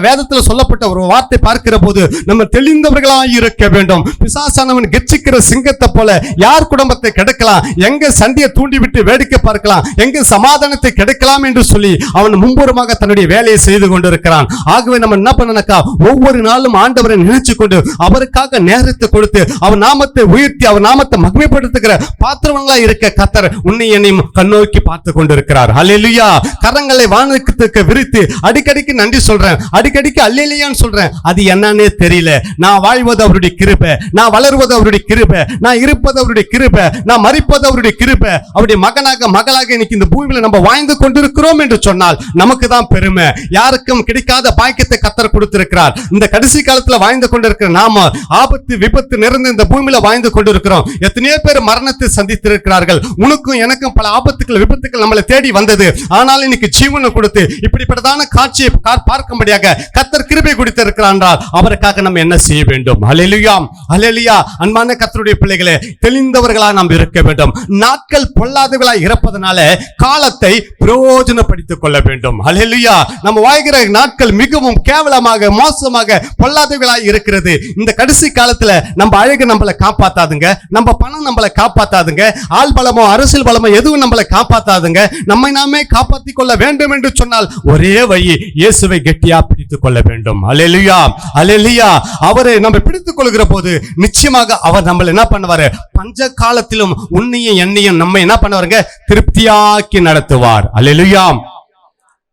Speaker 2: வேதத்தில் சொல்லப்பட்ட ஒரு வார்த்தை பார்க்கிற போது நம்ம தெளிந்தவர்களாய் இருக்க வேண்டும். பிசாசானவன் கெச்சிக்கிற சிங்கத்தை போல யார் குடும்பத்தை கெடுக்கலாம், எங்க சண்டையை தூண்டிவிட்டு வேடிக்கை பார்க்கலாம், எங்க சமாதானத்தை கெடுக்கலாம் என்று சொல்லி அவன் மும்புறமாக தன்னுடைய வேலையை செய்து கொண்டிருக்கிறான். ஆகவே நம்ம என்ன பண்ணனாக்கா, ஒவ்வொரு நாளும் ஆண்டவரை நினைச்சு கொண்டு அவருக்காக நேரத்தை கொடுத்து அவர் நாமத்தை உயர்த்தி அவர் நாமத்தை மகிமைப்படுத்துகிற பாத்திரங்களா இருக்க கர்த்தர் உன்னை என்னையும் கண்ணோக்கி பார்த்து கொண்டிருக்கிறார். அல்லேலூயா. கரங்களை வானத்துக்கு விரித்து அடிக்கடிக்கு நன்றி சொல்றேன், அடிக்கடிக்கு அல்லேலூயான்னு சொல்றேன். அது என்னன்னே தெரியல. நான் வாழ்வது அவருடைய கிருபை, நான் வளர்வது அவருடைய கிருபை, நான் இருப்பது அவருடைய கிருபை, நான் மரிப்பது அவருடைய கிருபை. அவருடைய மகனாக மகளாக இன்னைக்கு இந்த பூமியில நம்ம வாழ்ந்து கொண்டிருக்கிறோம் என்று சொன்னால் நமக்கு தான் பெருமை. யாருக்கும் கிடைக்காத பாக்கியத்தை கர்த்தர் கொடுத்திருக்கிறார். இந்த கடைசி காலத்துல வாழ்ந்து கொண்டிருக்கிற நாம ஆபத்து விபத்து நிறைந்த இந்த பூமியில வாழ்ந்து கொண்டிருக்கிறோம். எத்தனையோ பேர் மரணத்தை சந்தித்திருக்கிறார்கள். உனக்கும் எனக்கும் பல ஆபத்துக்கள் விபத்துக்கள் நம்மளை தேடி வந்தது. ஆனால் இன்னைக்கு ஜீவனை கொடுத்து இப்படிப்பட்டதான காட்சியை பார்க்கும்படியாக கர்த்தர் கிருபை கொடுத்திருக்கிறார் என்றால் அவருக்காக நம்ம என்ன செய்ய வேண்டும்? அல்லேலூயா, அல்லேலூயா. அன்பான கர்த்தருடைய பிள்ளைகளே, தெளிந்தவர்களா நாம் இருக்க வேண்டும். நாட்கள் பொல்லாதவர்களாய் இருப்பதனால காலத்தை பிரயோஜனப்படுத்திக் கொள்ள வேண்டும். அல்லேலூயா. நம்ம வாழ்கிற நாட்கள் மிகவும் கேவலமாக மோசமாக பொல்லாதவர்களாய் இருக்கிறது. இந்த கடைசி காலத்துல நம்ம அழகு நம்மளை காப்பாத்தாதுங்க, நம்ம பணம் நம்மளை காப்பாத்தாதுங்க, ஆள் பலமோ அரசியல் பலமோ எதுவும் நம்மளை காப்பாத்தாதுங்க. நம்மை நாமே காப்பாற்றிக் கொள்ள வேண்டும் என்று சொன்னால் ஒரே வழி இயேசுவை கெட்டியா பிடித்துக் கொள்ள வேண்டும். அல்லேலூயா, அல்லேலூயா. அவரை நம்ம பிடித்துக் கொள்கிற போது நிச்சயமாக அவர் நம்மளை என்ன பண்ணுவாரு? பஞ்ச காலத்திலும் உன்னையும் என்னையும் நம்ம என்ன பண்ணுவாருங்க? திருப்தியாக்கி நடத்துவார். அல்லேலூயா.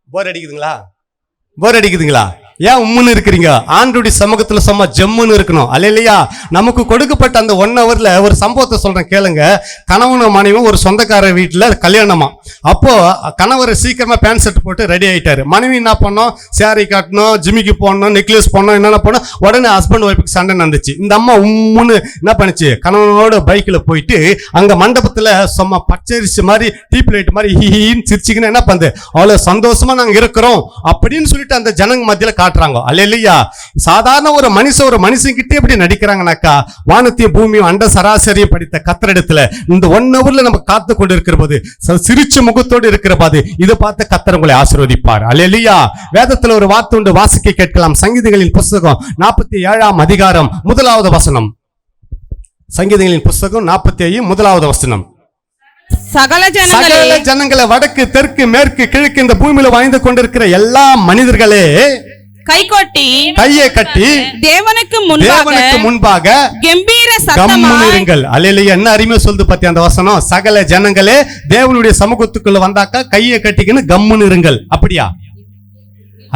Speaker 2: போர் அடிக்குதுங்களா? போர் அடிக்குதுங்களா? ஏன் உம்முன்னு இருக்கிறீங்க? ஆண்டவருடைய சமூகத்துல சும்மா ஜம்முன்னு இருக்கணும். அல்லேலூயா. நமக்கு கொடுக்கப்பட்ட அந்த 1 ஹவர்ல ஒரு சம்பவத்தை சொல்றேன் கேளுங்க. கணவனும் மனைவியும் ஒரு சொந்தக்கார வீட்டுல கல்யாணமா. அப்போ கணவர் சீக்கிரமா பேண்ட் ஷர்ட் போட்டு ரெடி ஆயிட்டாரு. மனைவி என்ன பண்ணோம்? சாரி காட்டணும், ஜிமிக்கு போடணும், நெக்லஸ் போடணும், என்னென்ன போனோம். உடனே ஹஸ்பண்ட் ஒய்ஃபுக்கு சண்டை நடந்துச்சு. இந்த அம்மா உம்முன்னு என்ன பண்ணுச்சு? கணவனோட பைக்ல போயிட்டு அங்க மண்டபத்துல சும்மா பச்சரிசி மாதிரி டீப் லைட் மாதிரி ஹீன்னு சிரிச்சிக்கின்னு என்ன பண்ணுது? அவ்வளவு சந்தோஷமா நாங்க இருக்கிறோம் அப்படின்னு சொல்லிட்டு அந்த ஜனங்க மத்தியில காட்டுறாங்க. அல்லேலூயா. சாதாரண ஒரு மனுஷன் கிட்டே எப்படி நடிக்கிறாங்கனாக்கா, வானத்தையும் பூமியும் அண்ட சராசரியும் படித்த கர்த்தரிடத்துல இந்த 1 ஹவர்ல நம்ம காத்து கொண்டு இருக்கிற போது சிரிச்ச முகத்தோடு இருக்கிற போது இதை பார்த்து கர்த்தர் உங்களை ஆசீர்வதிப்பார். அல்லேலூயா. வேதத்துல ஒரு வார்த்தை உண்டு, வாசிக்க கேட்கலாம். சங்கீதங்களின் புஸ்தகம் 47ஆம் அதிகாரம் 1வது வசனம். சங்கீதங்களின் புஸ்தகம் 47 1வது வசனம்.
Speaker 3: சகல
Speaker 2: ஜனங்களே, வடக்கு தெற்கு மேற்கு கிழக்கு இந்த பூமியில வாழ்ந்து கொண்டிருக்கிற எல்லா மனிதர்களே,
Speaker 3: கையை கட்டி தேவனுக்கு
Speaker 2: முன்பாக
Speaker 3: கம்பீர சத்தமாய்
Speaker 2: இருங்கள். அல்லேலூயா. என்ன அருமையா சொல்லுது பாத்தியா அந்த வசனம்? சகல ஜனங்களே தேவனுடைய சமூகத்துக்குள்ள வந்தாக்கா கையை கட்டிக்கின்னு கம்முன்னு இருங்கள். அப்படியா?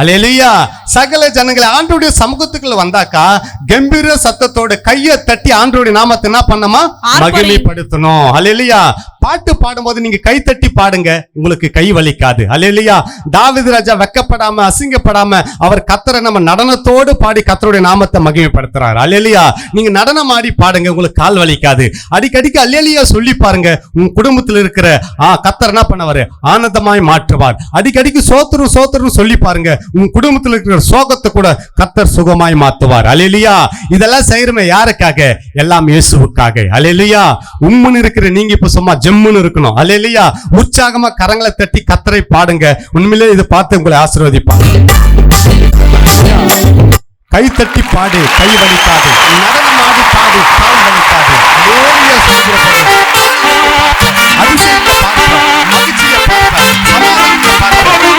Speaker 2: அல்லேலூயா. சகல ஜனங்களை ஆண்டவருடைய சமூகத்துக்குள்ள வந்தாக்கா கம்பீர சத்தத்தோட கையை தட்டி ஆண்டவருடைய நாமத்தை என்ன பண்ணமா? மகிமைப்படுத்தணும். அல்லேலூயா. பாட்டு பாடும்போது நீங்க கை தட்டி பாடுங்க, உங்களுக்கு கை வலிக்காது. அல்லேலூயா. தாவீது ராஜா வெக்கப்படாம அசிங்கப்படாம அவர் கர்த்தரை நம்ம நடனத்தோடு பாடி கர்த்தருடைய நாமத்தை மகிமைப்படுத்துறாரு. அல்லேலூயா. நீங்க நடனம் ஆடி பாடுங்க, உங்களுக்கு கால் வலிக்காது. அடிக்கடிக்கு அல்லேலூயா சொல்லி பாருங்க. உங்க குடும்பத்தில் இருக்கிற கர்த்தர் என்ன பண்ணவாரு? ஆனந்தமாய் மாற்றுவார். அடிக்கடிக்கு சோத்திரம் சொல்லி பாருங்க. உங்க குடும்பத்தில் இருக்கிற சோகத்தை கூட கர்த்தர் சுகமாய் மாத்துவார். அல்லேலூயா. இதெல்லாம் செய்யறமே யாருக்காக? எல்லாம் இயேசுவுக்காக. அல்லேலூயா. உம்முன்னு இருக்கிற நீங்க இப்ப சும்மா ஜம்முன்னு இருக்கணும். அல்லேலூயா. உற்சாகமா கரங்களை தட்டி கர்த்தரை பாடுங்க. உண்மையிலே இதை பார்த்து உங்களை ஆசீர்வதிப்பார். கை தட்டி பாடு, கை வலிக்காது. நடனம் ஆடி பாடு, கால் வலிக்காது. அல்லேலூயா. அதிசயத்தை பார்க்கிறோம், மகிழ்ச்சியை பார்க்கிறோம், சமாதானத்தை பார்க்கிறோம்.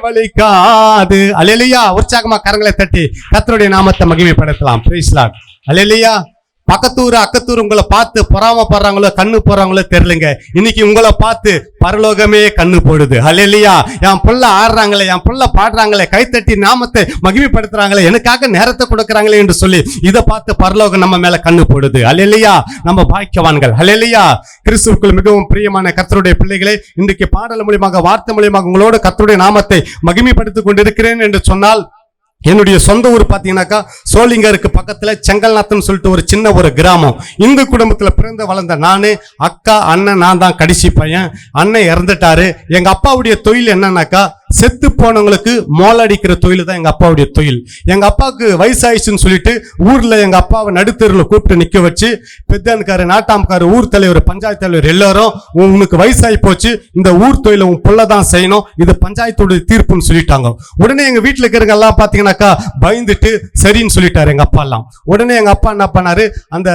Speaker 2: வலிக்காது. அல்லேலூயா. உற்சாகமா கரங்களை தட்டி கர்த்தருடைய நாமத்தை மகிமைப்படுத்தலாம். Price Lord. அல்லேலூயா. பக்கத்தூர் அக்கத்தூர் உங்களை பார்த்து பொறாமப்படுறாங்களோ கண்ணு போறாங்களோ தெரியலங்க, இன்னைக்கு உங்களை பார்த்து பரலோகமே கண்ணு போடுது. அல்லேலூயா. என் புள்ள ஆடுறாங்களே, என் புள்ள பாடுறாங்களே, கைத்தட்டி நாமத்தை மகிமைப்படுத்துறாங்களே, எனக்காக நேரத்தை கொடுக்கறாங்களே என்று சொல்லி இதை பார்த்து பரலோகம் நம்ம மேல கண்ணு போடுது. அல்லேலூயா. நம்ம பாக்கியவான்கள். அல்லேலூயா. கிறிஸ்துவுக்குள் மிகவும் பிரியமான கர்த்தருடைய பிள்ளைகளே, இன்றைக்கு பாடல் மூலியமாக வார்த்தை மூலியமாக உங்களோட கர்த்தருடைய நாமத்தை மகிமைப்படுத்திக் கொண்டிருக்கிறேன் என்று சொன்னால், என்னுடைய சொந்த ஊர் பாத்தீங்கன்னாக்கா சோளிங்கருக்கு பக்கத்துல செங்கல்நாத்தம் சொல்லிட்டு ஒரு சின்ன ஒரு கிராமம். இந்து குடும்பத்துல பிறந்து வளர்ந்த நானு, அக்கா, அண்ணன், நான் தான் கடைசி பையன். அண்ணன் இறந்துட்டாரு. எங்க அப்பாவுடைய தொழில் என்னன்னாக்கா செத்து போனவங்களுக்கு மோளடிக்கிற தொழில் தான் எங்க அப்பாவுடைய தொழில். எங்க அப்பாவுக்கு வயசாயிடுச்சுன்னு சொல்லிட்டு ஊர்ல எங்க அப்பாவை நடுத்தெருவில் கூப்பிட்டு நிக்க வச்சு பெத்தனுக்காரு, நாட்டாம்காரு, ஊர் தலைவர், பஞ்சாயத்து தலைவர் எல்லாரும், உனக்கு வயசாகி போச்சு, இந்த ஊர் தொழில உன் புள்ளதான் செய்யணும், இது பஞ்சாயத்தோட தீர்ப்புன்னு சொல்லிட்டாங்க. உடனே எங்க வீட்டுல இருக்கிறவங்க எல்லாம் பாத்தீங்கன்னாக்கா பயந்துட்டு சரின்னு சொல்லிட்டாரு எங்க அப்பா எல்லாம். உடனே எங்க அப்பா என்ன பண்ணாரு, அந்த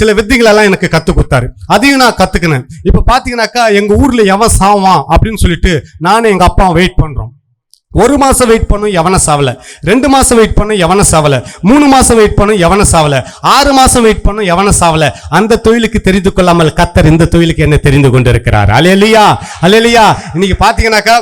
Speaker 2: சில வித்தைகள் எல்லாம் எனக்கு கத்து கொடுத்தாரு. அதையும் நான் கத்துக்கினேன். இப்ப பாத்தீங்கன்னாக்கா எங்க ஊர்ல எவன் சாவான் அப்படின்னு சொல்லிட்டு நானும் எங்க அப்பா வெயிட் பண்றோம். 1 மாசம் வெயிட் பண்ணும், எவன சாவல. 2 மாசம் வெயிட் பண்ணும், எவன சாவல. 3 மாசம் வெயிட் பண்ணும், எவன சாவல. 6 மாசம் வெயிட் பண்ணும், எவன சாவல. அந்த தொழிலுக்கு தெரிந்து கொள்ளாமல் கர்த்தர் இந்த தொழிலுக்கு என்ன தெரிந்து கொண்டிருக்கிறார். அல்லேலூயா. அல்லேலூயா. இன்னைக்கு பாத்தீங்கன்னாக்கா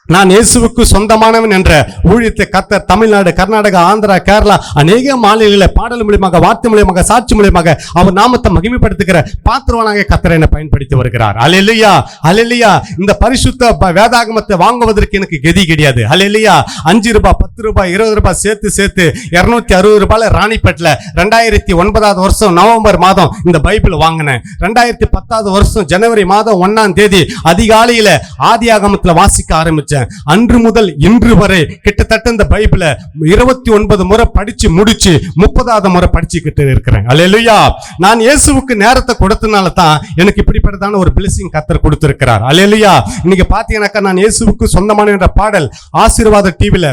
Speaker 2: நான் இயேசுவுக்கு சொந்தமானவன் என்ற ஊழியத்தை கர்த்தர் தமிழ்நாடு, கர்நாடகா, ஆந்திரா, கேரளா அநேக மாநிலங்களில் பாடல் மூலியமாக, வார்த்தை மூலியமாக, சாட்சி மூலியமாக அவர் நாமத்தை மகிமைப்படுத்துகிற பாத்திரவானாக கர்த்தர் என்னை பயன்படுத்தி வருகிறார். அல்லேலூயா. அல்லேலூயா. இந்த பரிசுத்த வேதாகமத்தை வாங்குவதற்கு எனக்கு கதி கிடையாது. அல்லேலூயா. 5 ரூபாய், 10 ரூபாய், 20 ரூபாய் சேர்த்து 260 ரூபாயில ராணிப்பேட்டில் 2009 வருஷம் நவம்பர் மாதம் இந்த பைபிள் வாங்கினேன். 2010 வருஷம் ஜனவரி மாதம் 1ஆம் தேதி அதிகாலையில ஆதியாகமத்தில் வாசிக்க ஆரம்பிச்சேன். அன்று முதல் இன்று வரை கிட்டத்தட்ட இந்த பைபிளை 29 முறை படிச்சு முடிச்சு 30வது முறை படிச்சுக்கிட்டு இருக்கிறேன். அல்லேலூயா. நான் இயேசுவுக்கு நேரத்தை கொடுத்தனால தான் எனக்கு இப்படிப்பட்டதான ஒரு பிளெஸிங் கர்த்தர் கொடுத்திருக்கிறார். அல்லேலூயா. இன்னைக்கு பாத்தீங்கன்னாக்கா நான் இயேசுவுக்கு சொந்தமான என்ற பாடல் ஆசீர்வாத டிவில,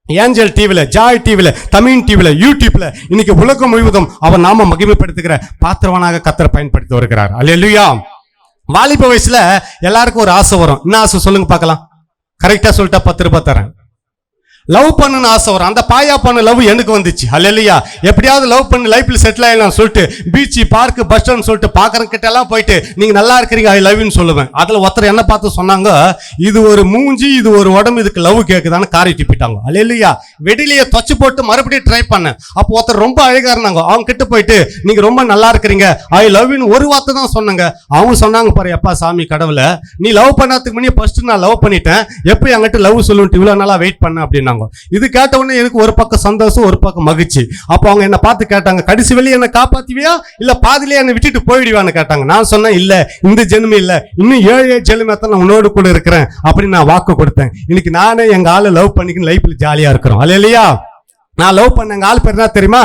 Speaker 2: ஏஞ்சல் டிவில, ஜாய் டிவில, தமிழ் டிவில, யூடியூப்ல இன்னைக்கு உலகம் முழுவதும் அவர் நாம மகிமைப்படுத்துகிற பாத்திரவானாக கர்த்தர் பயன்படுத்தி வருகிறார். அல்லேலூயா. வாலிப வயசுல எல்லாருக்கும் ஒரு ஆசை வரும். என்ன ஆசை சொல்லுங்க பார்க்கலாம்? கரெக்டா சொல்லிட்டா 10 ரூபாய் தரேன். லவ் பண்ணணும்னு ஆசை வரும். அந்த பாயா பண்ண லவ் எனக்கு வந்துச்சு. அல்லேலூயா. எப்படியாவது லவ் பண்ணி லைஃப்ல செட்டில் ஆயிடலாம் சொல்லிட்டு பீச், பார்க், பஸ் ஸ்டாண்ட் சொல்லிட்டு பாக்குறவங்க கிட்ட எல்லாம் போயிட்டு நீங்க நல்லா இருக்கிறீங்க, ஐ லவ் யூன்னு சொல்லுவேன். அதுல ஒருத்தர் என்ன பார்த்து சொன்னாங்க, இது ஒரு மூஞ்சி, இது ஒரு உடம்பு, இதுக்கு லவ் கேக்குதான்னு காரி டிப்பிட்டாங்க. அல்லேலூயா. வெடிலைய தொச்சு போட்டு மறுபடியும் ட்ரை பண்ணேன். அப்போ ஒருத்தர் ரொம்ப அழகா இருந்தாங்க. அவங்க கிட்ட போயிட்டு நீங்க ரொம்ப நல்லா இருக்கிறீங்க, ஐ லவ் யூன்னு ஒரு வார்த்தை தான் சொன்னாங்க. அவங்க சொன்னாங்க, பாரு எப்பா சாமி கடவுள, நீ லவ் பண்ணாததுக்கு முன்னே ஃபர்ஸ்ட் நான் லவ் பண்ணிட்டேன், எப்ப என்கிட்ட லவ் சொல்லுன்ட்டு இவ்வளவு நாளா வெயிட் பண்ண அப்படின்னாங்க. இது கேட்ட உடனே எனக்கு ஒரு பக்கம் சந்தோஷம், ஒரு பக்கம் மகிழ்ச்சி. அப்போ அவங்க என்ன பார்த்து கேட்டாங்க, கடைசி வெளியே என்ன காப்பாத்துவியா இல்ல பாதிலே என்ன விட்டுட்டு போயிடுவான்னு கேட்டாங்க. நான் சொன்னேன், இல்ல இந்த ஜென்மம் இல்ல, இன்னும் 7 ஜென்மத்தை நான் உன்னோடு கூட இருக்கிறேன் அப்படின்னு நான் வாக்கு கொடுத்தேன். இன்னைக்கு நானே எங்க ஆளு லவ் பண்ணிக்கின்னு லைஃப்ல ஜாலியா இருக்கிறோம். அல்லேலூயா. நான் லவ் பண்ண ஆள் பேர் என்ன தெரியுமா?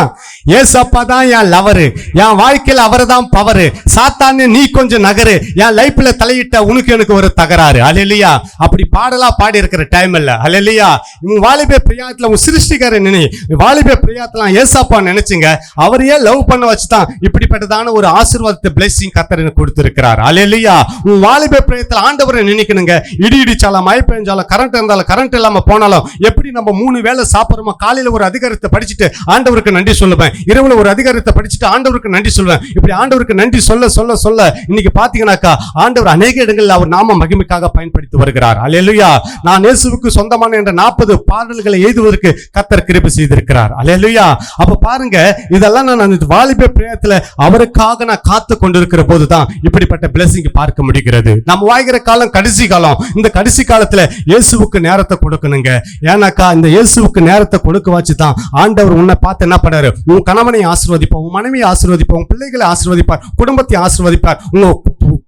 Speaker 2: ஏசப்பா தான் என் லவரு, என் வாழ்க்கையில் அவரு தான் பவரு. சாத்தானே நீ கொஞ்சம் நகரு, என் லைஃப்ல தலையிட்ட உனக்கு எனக்கு ஒரு தகராறு. அல்லேலூயா. அப்படி பாடலா பாடி இருக்கிற டைம் இல்ல. அல்லேலூயா. உன் வாலிப பிரியாத்துல உன் சிருஷ்டிக்கார நினை, வாலிப பிரியாத்துல ஏசப்பா நினைச்சுங்க, அவரையே லவ் பண்ண வச்சுதான் இப்படிப்பட்டதான ஒரு ஆசீர்வாதத்தை பிளெஸிங் கர்த்தர் எனக்கு கொடுத்திருக்கிறார். அல்லேலூயா. உன் வாலிப பிரியத்துல ஆண்டவரை நினைக்கணுங்க. இடி இடிச்சாலும், மழை பெஞ்சாலும், கரண்ட் இருந்தாலும், கரண்ட் இல்லாம போனாலும், எப்படி நம்ம 3 வேளை சாப்பிடுறோமோ, காலையில ஒரு அதிகாரத்தை படிச்சுட்டு ஆண்டவருக்கு நன்றி சொல்லுவேன், இரவுல ஒரு அதிகாரத்தை படிச்சுட்டு ஆண்டவருக்கு நன்றி சொல்லுவேன். இப்படி ஆண்டவருக்கு நன்றி சொல்ல சொல்ல சொல்ல இன்னைக்கு பாத்தீங்கன்னாக்கா ஆண்டவர் அநேக இடங்களில் அவர் நாம மகிமைக்காக பயன்படுத்தி வருகிறார். அல்லேலூயா. நான் இயேசுவுக்கு சொந்தமான என்ற 40 பாடல்களை எழுதுவதற்கு கர்த்தர் கிருபை செய்திருக்கிறார். அல்லேலூயா. அப்ப பாருங்க, இதெல்லாம் நான் வாலிப பிரியத்துல அவருக்காக நான் காத்து கொண்டிருக்கிற போதுதான் இப்படிப்பட்ட பிளெஸிங் பார்க்க முடிகிறது. நம்ம வாழ்கிற காலம் கடைசி காலம். இந்த கடைசி காலத்துல இயேசுவுக்கு நேரத்தை கொடுக்கணுங்க. ஏன்னாக்கா இந்த இயேசுவுக்கு நேரத்தை கொடுக்க வச்சுதான் ஆண்டவர் உன்னை பார்த்து என்ன பண்ணாரு, உன் கணவனை ஆசீர்வதிப்பார், உன் மனைவியை ஆசீர்வதிப்பார், உன் பிள்ளைகளை ஆசீர்வதிப்பார், குடும்பத்தை ஆசீர்வதிப்பார், உங்க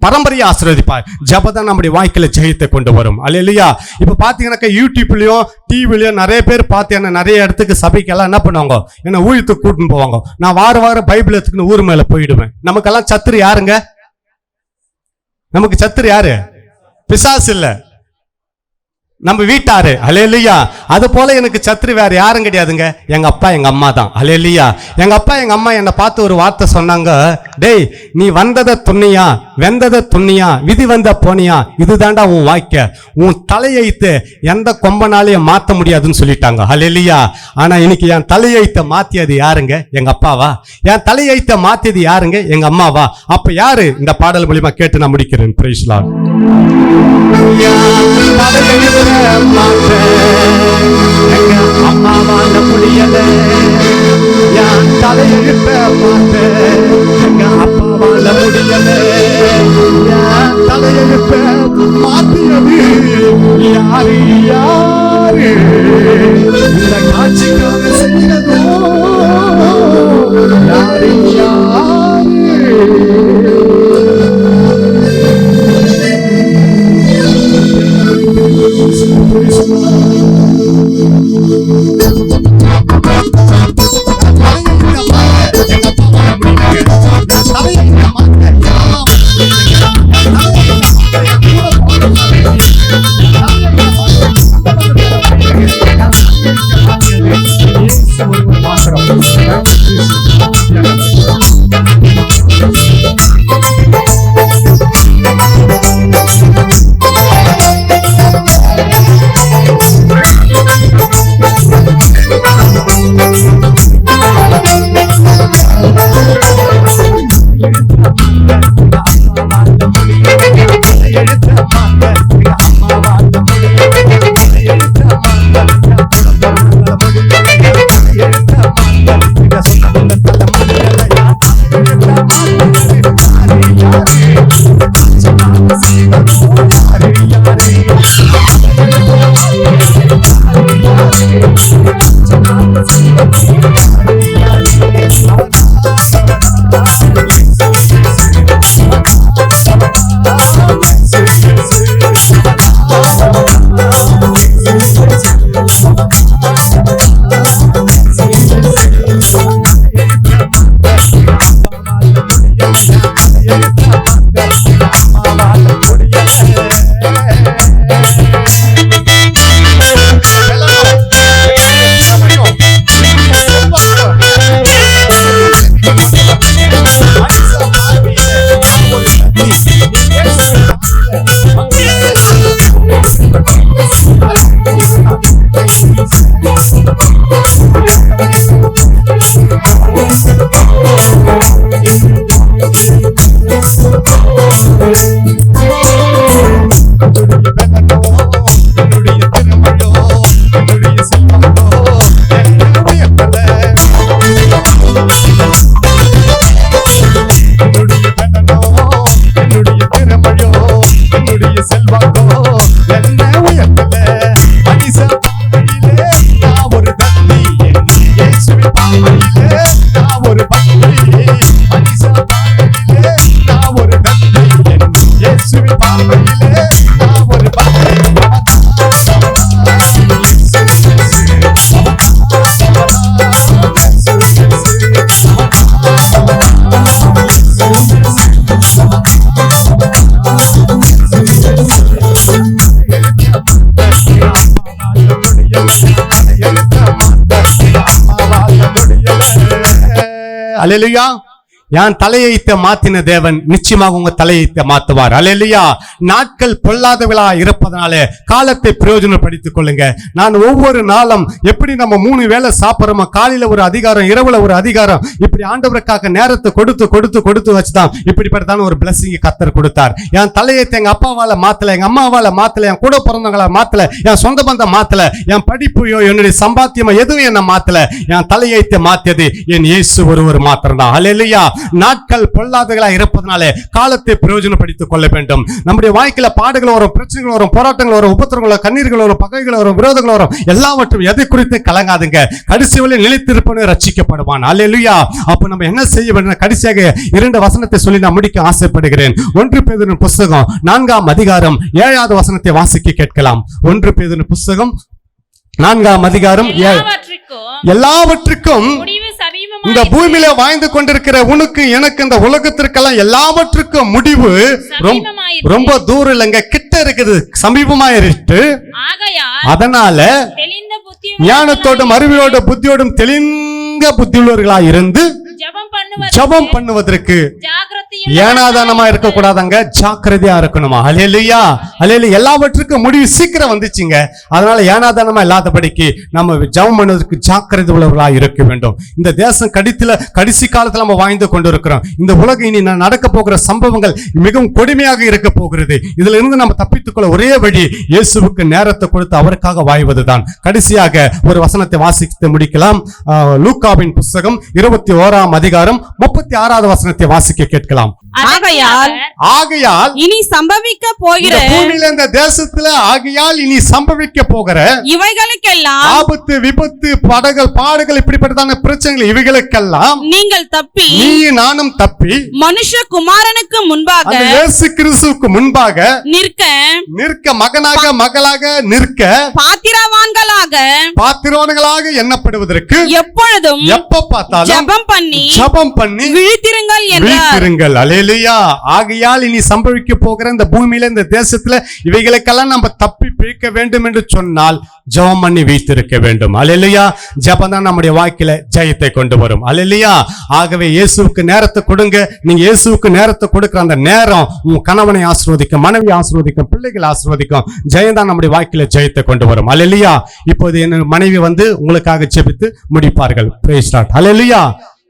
Speaker 2: பரம்பரையை ஆசீர்வதிப்பார். ஜெபம் நம்முடைய வாழ்க்கையில ஜெயத்தை கொண்டு வரும். அல்லேலூயா. இப்ப பாத்தீங்கன்னாக்கா யூடியூப்லயும் டிவிலயும் நிறைய பேர் பார்த்து என்ன நிறைய இடத்துக்கு சபைக்கெல்லாம் என்ன பண்ணுவாங்க, என்ன ஊழியத்துக்கு கூட்டின்னு போவாங்க. நான் வாரம் பைபிள் எடுத்துக்கின்னு ஊர் மேல போயிடுவேன். நமக்கெல்லாம் சத்துரு யாருங்க? நமக்கு சத்துரு யாரு? பிசாசு இல்ல. நம்ம வீட்டாரு. அல்லேலூயா. அது போல எனக்கு சத்ரு வேற யாரும் கிடையாதுங்க, எங்க அப்பா எங்க அம்மா தான். அல்லேலூயா. எங்க அப்பா எங்க அம்மா என்னை பார்த்து ஒரு வார்த்தை சொன்னாங்க, டேய் நீ வந்ததை துண்ணியா வெந்ததை துண்ணியா விதி வந்த போனியா, இதுதான்டா உன் வாய்க்க, உன் தலையெழுத்து எந்த கொம்பனாலையும் மாத்த முடியாதுன்னு சொல்லிட்டாங்க. அல்லேலூயா. ஆனா இன்னைக்கு என் தலையெழுத்தை மாத்தியது யாருங்க? எங்க அப்பாவா? என் தலையெழுத்தை மாத்தியது யாருங்க? எங்க அம்மாவா? அப்ப யாரு? இந்த பாடல் மூலியமா கேட்டு நான் முடிக்கிறேன். Price Lord. அம்மாவால முடியல, என் தலையெழுத்த மாத்த எங்க அப்பாவால முடியல, என் தலையெழுத்த மாத்தியது யாரு யாரு? இந்த காட்சிக்காக செய்யதோ யாரு யாரு? அல்லேலூயா. என் தலையெழுத்தை மாத்தின தேவன் நிச்சயமாக உங்க தலையெழுத்தை மாத்துவார். அல்லேலூயா. நாட்கள் பொல்லாதவளா இருப்பதனால காலத்தை பிரயோஜனப்படுத்திக் கொள்ளுங்க. நான் ஒவ்வொரு நாளும் எப்படி நம்ம 3 வேளை சாப்பிடுறோமோ, காலையில ஒரு அதிகாரம், இரவுல ஒரு அதிகாரம், இப்படி ஆண்டவருக்காக நேரத்தை கொடுத்து கொடுத்து கொடுத்து வச்சுதான் இப்படிப்பட்டதான ஒரு பிளஸிங் கர்த்தர் கொடுத்தார். என் தலையெழுத்தை எங்க அப்பாவால மாத்தல, எங்க அம்மாவால மாத்தல, என் கூட பிறந்தவங்கள மாத்தல, என் சொந்த பந்தம் மாத்தல, என் படிப்பையோ என்னுடைய சம்பாத்தியமோ எதுவும் என்ன மாத்தல. என் தலையெழுத்தை மாத்தியது என் இயேசு ஒருவர் மாத்திரம் தான். அல்லேலூயா. நாட்கள் பொல்லாதவர்களா இருப்பதனாலே காலத்தை பிரயோஜனப்படுத்திக் கொள்ள வேண்டும். நம்முடைய வாழ்க்கையில பாடுகள் வரும், பிரச்சனைகள் வரும், போராட்டங்கள் வரும், உபத்திரங்கள் வரும், கண்ணீர்கள் வரும், பகைகள் வரும், விரோதங்கள் வரும், எல்லாவற்றும் எதை குறித்து கலங்காதுங்க. கடைசி வரை நிலைத்திருப்பவன் ரட்சிக்கப்படுவான். அல்லேலூயா. அப்ப நம்ம என்ன செய்ய வேண்டும்? கடைசியாக 2 வசனத்தை சொல்லி நான் முடிக்க ஆசைப்படுகிறேன். 1 பேதுரு புத்தகம் 4ஆம் அதிகாரம் 7வது வசனத்தை வாசிக்க கேட்கலாம். 1 பேதுரு புத்தகம் 4ஆம் அதிகாரம் 7. எல்லாவற்றுக்கும் இந்த பூமியில வாழ்ந்து கொண்டிருக்கிற உனக்கு எனக்கு இந்த உலகத்திற்கெல்லாம் எல்லாவற்றுக்கும் முடிவு ரொம்ப தூரம் இல்லைங்க, கிட்ட இருக்குது, சமீபமாயிருச்சு. அதனால ஞானத்தோடும் அறிவியோட புத்தியோடும் தெளிந்த புத்தியுள்ளவர்களா இருந்து ஜெபம் பண்ணுவதற்கு ஏனாதானமா இருக்க கூடாதாங்க, ஜாக்கிரதையா இருக்கணுமா. அல்லேலூயா, அல்லேலூயா. எல்லாவற்றுக்கும் முடிவு சீக்கிரம் வந்துச்சுங்க. அதனால ஏனாதானமா இல்லாதபடிக்கு நம்ம ஜெபம் பண்ணுவதற்கு ஜாக்கிரதை உள்ளவர்களா இருக்க வேண்டும். இந்த தேசம் கடைசி காலத்துல நம்ம வாழ்ந்து கொண்டிருக்கிறோம். இந்த உலகம் இனி நடக்க போகிற சம்பவங்கள் மிகவும் கொடுமையாக இருக்க போகிறது. இதுல இருந்து நம்ம தப்பித்துக்கொள்ள ஒரே வழி இயேசுவுக்கு நேரத்தை கொடுத்து அவருக்காக வாழ்வதுதான். கடைசியாக ஒரு வசனத்தை வாசித்து முடிக்கலாம். லூக்காவின் புத்தகம் 21ஆம் அதிகாரம் 36வது வசனத்தை வாசிக்க கேட்கலாம். ஆகையால்
Speaker 3: இனி சம்பவிக்க போகிற
Speaker 2: பூமியில இந்த தேசத்துல ஆகையால் இனி சம்பவிக்க போகிற
Speaker 3: இவைகளுக்கெல்லாம்
Speaker 2: ஆபத்து, விபத்து, பாடுகள் இப்படிப்பட்டதான பிரச்சனைகள் இவைகளுக்கெல்லாம்
Speaker 3: நீங்கள் தப்பி,
Speaker 2: நீ நானும் தப்பி
Speaker 3: மனுஷகுமாரனுக்கு முன்பாக
Speaker 2: இயேசு கிறிஸ்துவுக்கு முன்பாக நிற்க மகனாக மகளாக நிற்க பாத்திரவான்களாக எண்ணப்படுவதற்கு எப்பொழுதும் எப்ப பார்த்தாலும் ஜெபம் பண்ணி விழித்திருங்கள். அல்லேலூயா. ஆகையால் இனி சம்பவிக்க போகிற இந்த பூமியில இந்த தேசத்துல இவைகளுக்கெல்லாம் நம்ம தப்பி பிழைக்க வேண்டும் என்று சொன்னால் ஜெபம் பண்ணி வைத்திருக்க வேண்டும். அல்லேலூயா. ஜெபம் தான் நம்முடைய வாழ்க்கையில ஜெயத்தை கொண்டு வரும். அல்லேலூயா. ஆகவே இயேசுவுக்கு நேரத்தை கொடுங்க. நீங்க இயேசுவுக்கு நேரத்தை கொடுக்கிற அந்த நேரம் உங்க கணவனை ஆசீர்வதிக்கும், மனைவி ஆசீர்வதிக்கும், பிள்ளைகள் ஆசீர்வதிக்கும். ஜெயம் தான் நம்முடைய வாழ்க்கையில ஜெயத்தை கொண்டு வரும். அல்லேலூயா. இப்போது என் மனைவி உங்களுக்காக ஜெபித்து முடிப்பார்கள். Price Lord. அல்லேலூயா.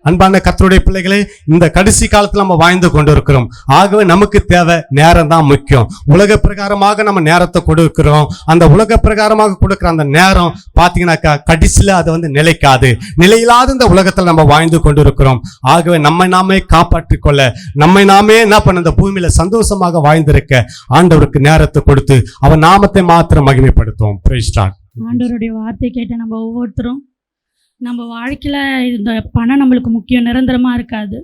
Speaker 2: அன்பான கர்த்தருடைய பிள்ளைகளே, இந்த கடைசி காலத்துல நம்ம வாழ்ந்து கொண்டிருக்கிறோம். ஆகவே நமக்கு தேவை நேரம் தான் முக்கியம். உலக பிரகாரமாக நம்ம நேரத்தை கொடுக்கிறோம். அந்த உலக பிரகாரமாக கொடுக்கிற அந்த நேரம் பாத்தீங்கன்னாக்கா கடைசியில அது நிலைக்காது. நிலையில்லாத இந்த உலகத்துல நம்ம வாழ்ந்து கொண்டிருக்கிறோம். ஆகவே நம்மை நாமே காப்பாற்றிக் கொள்ள, நம்மை நாமே என்ன பண்ண இந்த பூமியில சந்தோஷமாக வாழ்ந்திருக்க ஆண்டவருக்கு நேரத்தை கொடுத்து அவன் நாமத்தை மாத்திரம் மகிமைப்படுத்துவோம். Praise Lord.
Speaker 4: ஆண்டவருடைய வார்த்தை கேட்ட நம்ம ஒவ்வொருத்தரும் நம்ம வாழ்க்கையில் இந்த பணம் நம்மளுக்கு முக்கியம், நிரந்தரமாக இருக்காது.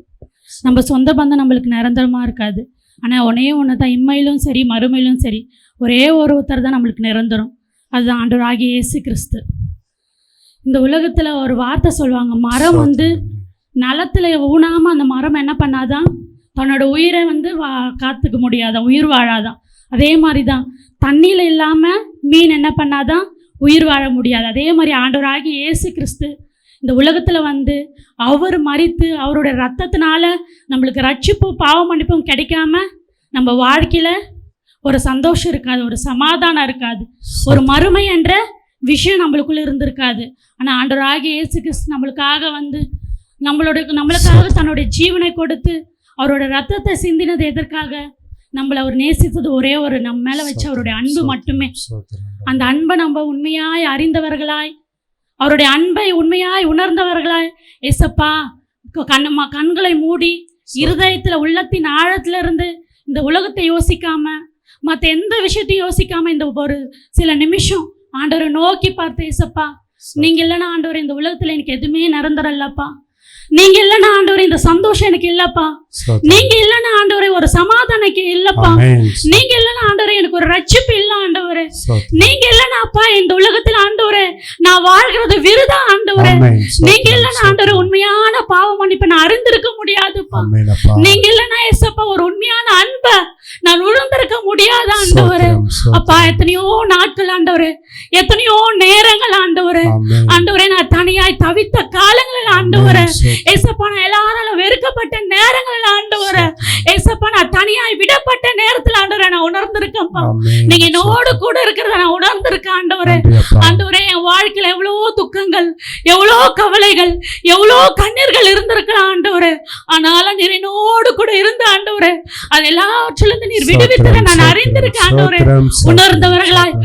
Speaker 4: நம்ம சொந்த பந்தம் நம்மளுக்கு நிரந்தரமாக இருக்காது. ஆனால் ஒன்று தான், இம்மையிலும் சரி மறுமையிலும் சரி ஒரே ஒருத்தர் தான் நம்மளுக்கு நிரந்தரம். அதுதான் ஆண்டவராகிய இயேசு கிறிஸ்து. இந்த உலகத்தில் ஒரு வார்த்தை சொல்லுவாங்க, மரம் நிலத்தில் ஊனாமல் அந்த மரம் என்ன பண்ணாதான், தன்னோட உயிரை காத்துக்க முடியாதான், உயிர் வாழாதான். அதே மாதிரி தான் தண்ணியில் இல்லாமல் மீன் என்ன பண்ணாதான், உயிர் வாழ முடியாது. அதே மாதிரி ஆண்டவராகிய இயேசு கிறிஸ்து இந்த உலகத்தில் அவர் மரித்து அவருடைய ரத்தத்தினால நம்மளுக்கு ரட்சிப்பு பாவ மன்னிப்பும் கிடைக்காம நம்ம வாழ்க்கையில் ஒரு சந்தோஷம் இருக்காது, ஒரு சமாதானம் இருக்காது, ஒரு மறுமை என்ற விஷயம் நம்மளுக்குள்ளே இருந்திருக்காது. ஆனால் ஆண்டவராகிய இயேசு கிறிஸ்து நம்மளுக்காக நம்மளுக்காக தன்னுடைய ஜீவனை கொடுத்து அவரோட ரத்தத்தை சிந்தினது எதற்காக? நம்மளை அவர் நேசித்தது ஒரே ஒரு நம்ம மேலே வச்சு அவருடைய அன்பு மட்டுமே. அந்த அன்பை நம்ம உண்மையாய் அறிந்தவர்களாய், அவருடைய அன்பை உண்மையாய் உணர்ந்தவர்களாய், ஏசப்பா கண்களை மூடி இருதயத்தில் உள்ளத்தின் ஆழத்திலிருந்து இந்த உலகத்தை யோசிக்காம, மற்ற எந்த விஷயத்தையும் யோசிக்காம இந்த ஒரு சில நிமிஷம் ஆண்டவரை நோக்கி பார்த்து, ஏசப்பா நீங்க இல்லைன்னா ஆண்டவர் இந்த உலகத்தில் எனக்கு எதுவுமே நிரந்தரம் இல்லப்பா, நீங்க இல்லைன்னா ஆண்டவரே இந்த சந்தோஷம் எனக்கு இல்லப்பா, நீங்க இல்லைன்னா ஆண்டவரே ஒரு சமாதானம் இல்லப்பா, நீங்க இல்லைன்னா ஆண்டவரே எனக்கு ஒரு ரட்சிப்பு இல்ல ஆண்டவரே, நீங்க இல்லைன்னா அப்பா இந்த உலகத்துல ஆண்டவரே நான் வாழ்கிறது விருதா ஆண்டவரே, நீங்க இல்லைன்னா ஆண்டவரே உண்மையான பாவ மன்னிப்பை நான் அறிந்திருக்க முடியாதுப்பா, நீங்க இல்லைன்னா ஏசப்பா ஒரு உண்மையான அன்பை நான் உணர்ந்திருக்க முடியாது ஆண்டவரே. அப்பா எத்தனையோ நாட்கள் ஆண்டவரே, எத்தனையோ நேரங்கள் ஆண்டவரே, ஆண்டவரே நான் தனியாய் தவித்த காலங்களில் ஆண்டவரே, ஏசப்பா நான் எல்லாராலும் வெறுக்கப்பட்ட நேரங்களில் ஆண்டவரே, ஏசப்பா நான் தனியாய் விடப்பட்ட நேரத்தில் ஆண்டவரே நான் உணர்ந்திருக்கேன்ப்பா, நீங்க என்னோடு கூட இருக்கிறத நான் உணர்ந்திருக்கேன் ஆண்டவரே. ஆண்டவரே என் வாழ்க்கையில எவ்வளவோ துக்கங்கள், எவ்வளோ கவலைகள், எவ்வளோ கண்ணீர்கள் இருந்திருக்கலாம் ஆண்டவரே, ஆனாலும் நீர் என்னோடு கூட இருந்த ஆண்டவரே அது எல்லாவற்றிலிருந்து நீர் விடுவித்ததை நான் அறிந்திருக்கேன் ஆண்டவரே. உணர்ந்தவர்களாய்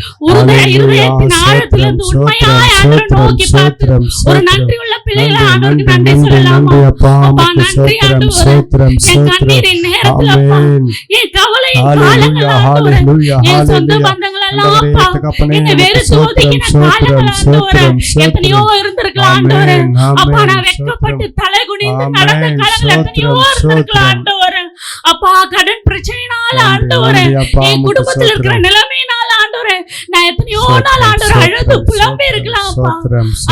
Speaker 4: இருதயத்தின் ஆழத்திலிருந்து உண்மையாய் ஆண்டவரை நோக்கி பார்த்து ஒரு நன்றி உள்ள பிள்ளைகளை ஆண்டவருக்கு நன்றி சொல்லலாமா? அப்பா நன்றி ஆண்டவரே. என் கண்ணீரின் நேரத்துல அப்பா, என் கவலையின் காலங்கள் ஆண்டவரே, என் சொந்த பந்தங்கள் எல்லாம் அப்பா என்னை வெறுத்து ஒதுக்கின காலங்கள் ஆண்டவரே எத்தனையோ இருந்திருக்கலாம் ஆண்டவரே. அப்பா நான் வெட்கப்பட்டு தலை குனிந்து நடந்த காலங்கள் எத்தனையோ இருந்திருக்கலாம் ஆண்டவரே. அப்பா கடன் பிரச்சனையினால ஆண்டவரே, என் குடும்பத்தில் இருக்கிற நிலைமையினால ஆண்டவரே நான் எத்தனையோ நாள் ஆண்டவர் அழுது புலம்பி இருக்கலாம்ப்பா.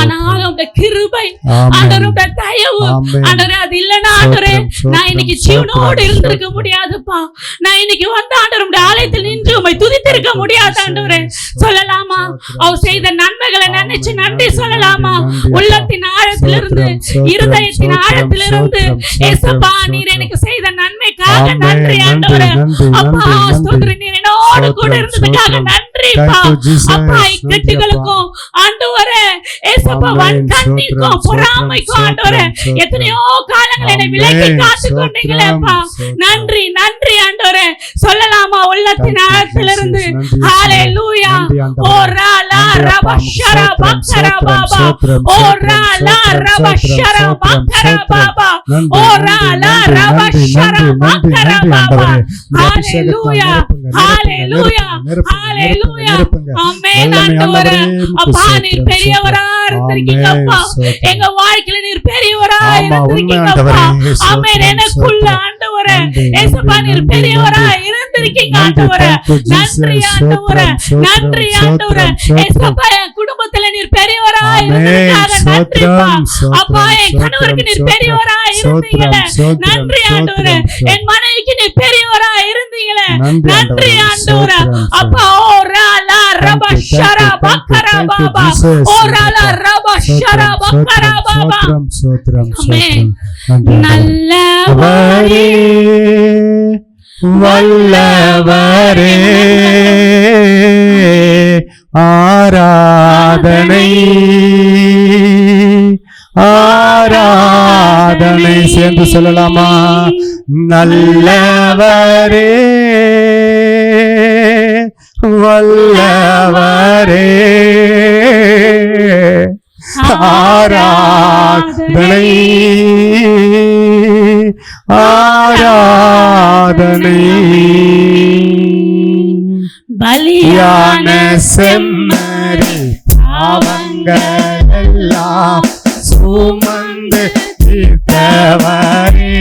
Speaker 4: ஆனாலும் உங்க கிருபை, ஆண்டவர் உங்க தயவு, ஆண்டவரே அது இல்லைன்னா ஆண்டவரே நான் இன்னைக்கு ஜீவனோடு இருந்திருக்க முடியாதுப்பா. நான் இன்னைக்கு வந்து ஆண்டவர் உங்க ஆலயத்தில் நின்று உம்மை துதித்திருக்க முடியாது ஆண்டவரே. சொல்லலாமா? அவர் செய்த நன்மைகளை நினைச்சு நன்றி சொல்லலாமா? உள்ளத்தின் ஆழத்திலிருந்து, இருதயத்தின் ஆழத்திலிருந்து ஏசப்பா நீர் எனக்கு செய்த நன்மைக்காக நன்றி ஆண்டவரே. அப்பா ஸ்தோத்திரம், நீர் என்னோடு கூட இருந்ததுக்காக நன்றிப்பா. அப்பா இக்கட்டுகளுக்கும் ஆண்டவரே ஏசப்பா வன்கண்ணிக்கும் பொறாமைக்கும் ஆண்டவரே எத்தனையோ காலங்கள் என்னை விலக்கி காத்து கொண்டீங்களேப்பா. நன்றி நன்றி ஆண்டவரே. சொல்லலாமா? உள்ளத்தின் ஆழத்திலிருந்து ஹalleluya. ஓராலா ரபஷரா பக்கரா பாபா, ஓராலா ரபஷரா பக்கரா பாபா, ஓராலா ரபஷரா பக்கரா பாபா. ஹalleluya ஹalleluya ஹalleluya. ஆமென் ஆண்டவரே. அப்பா நீர் பெரியவரா இருந்திருக்கீங்கப்பா. எங்க வாழ்க்கையில நீர் பெரியவரா இருந்திருக்கீங்கப்பா. ஆமென். எனக்குள்ள ஆண்டவரே ஏசப்பா நீர் பெரியவரா இருந்திருக்கீங்க ஆண்டவரே. நன்றி ஆண்டவரே, நன்றி ஆண்டவரே. ஏசப்பா என் குடும்பத்துல நீர் பெரியவரா இருந்ததுக்காக நன்றிப்பா. அப்பா என் கணவருக்கு நீர் பெரியவரா இருந்தீங்களே, நன்றி ஆண்டவரே. என் மனைவிக்கு நீர் பெரியவரா இருந்தீங்களே, நன்றி ஆண்டவரே. அப்பா ஓராலா ரபஷரா பக்கரா பாபா, ஓராலா ரபஷரா பக்கரா பாபா. ஆமென். நல்லவரே
Speaker 2: வல்லவரே ஆராதனை ஆராதனை சேர்ந்து சொல்லலாமா? நல்லவரே வல்லவரே ஆராதனை ஆராதனை. பலியான செம்மறி பாவங்கள் எல்லாம் சுமந்து தீர்த்தவரே,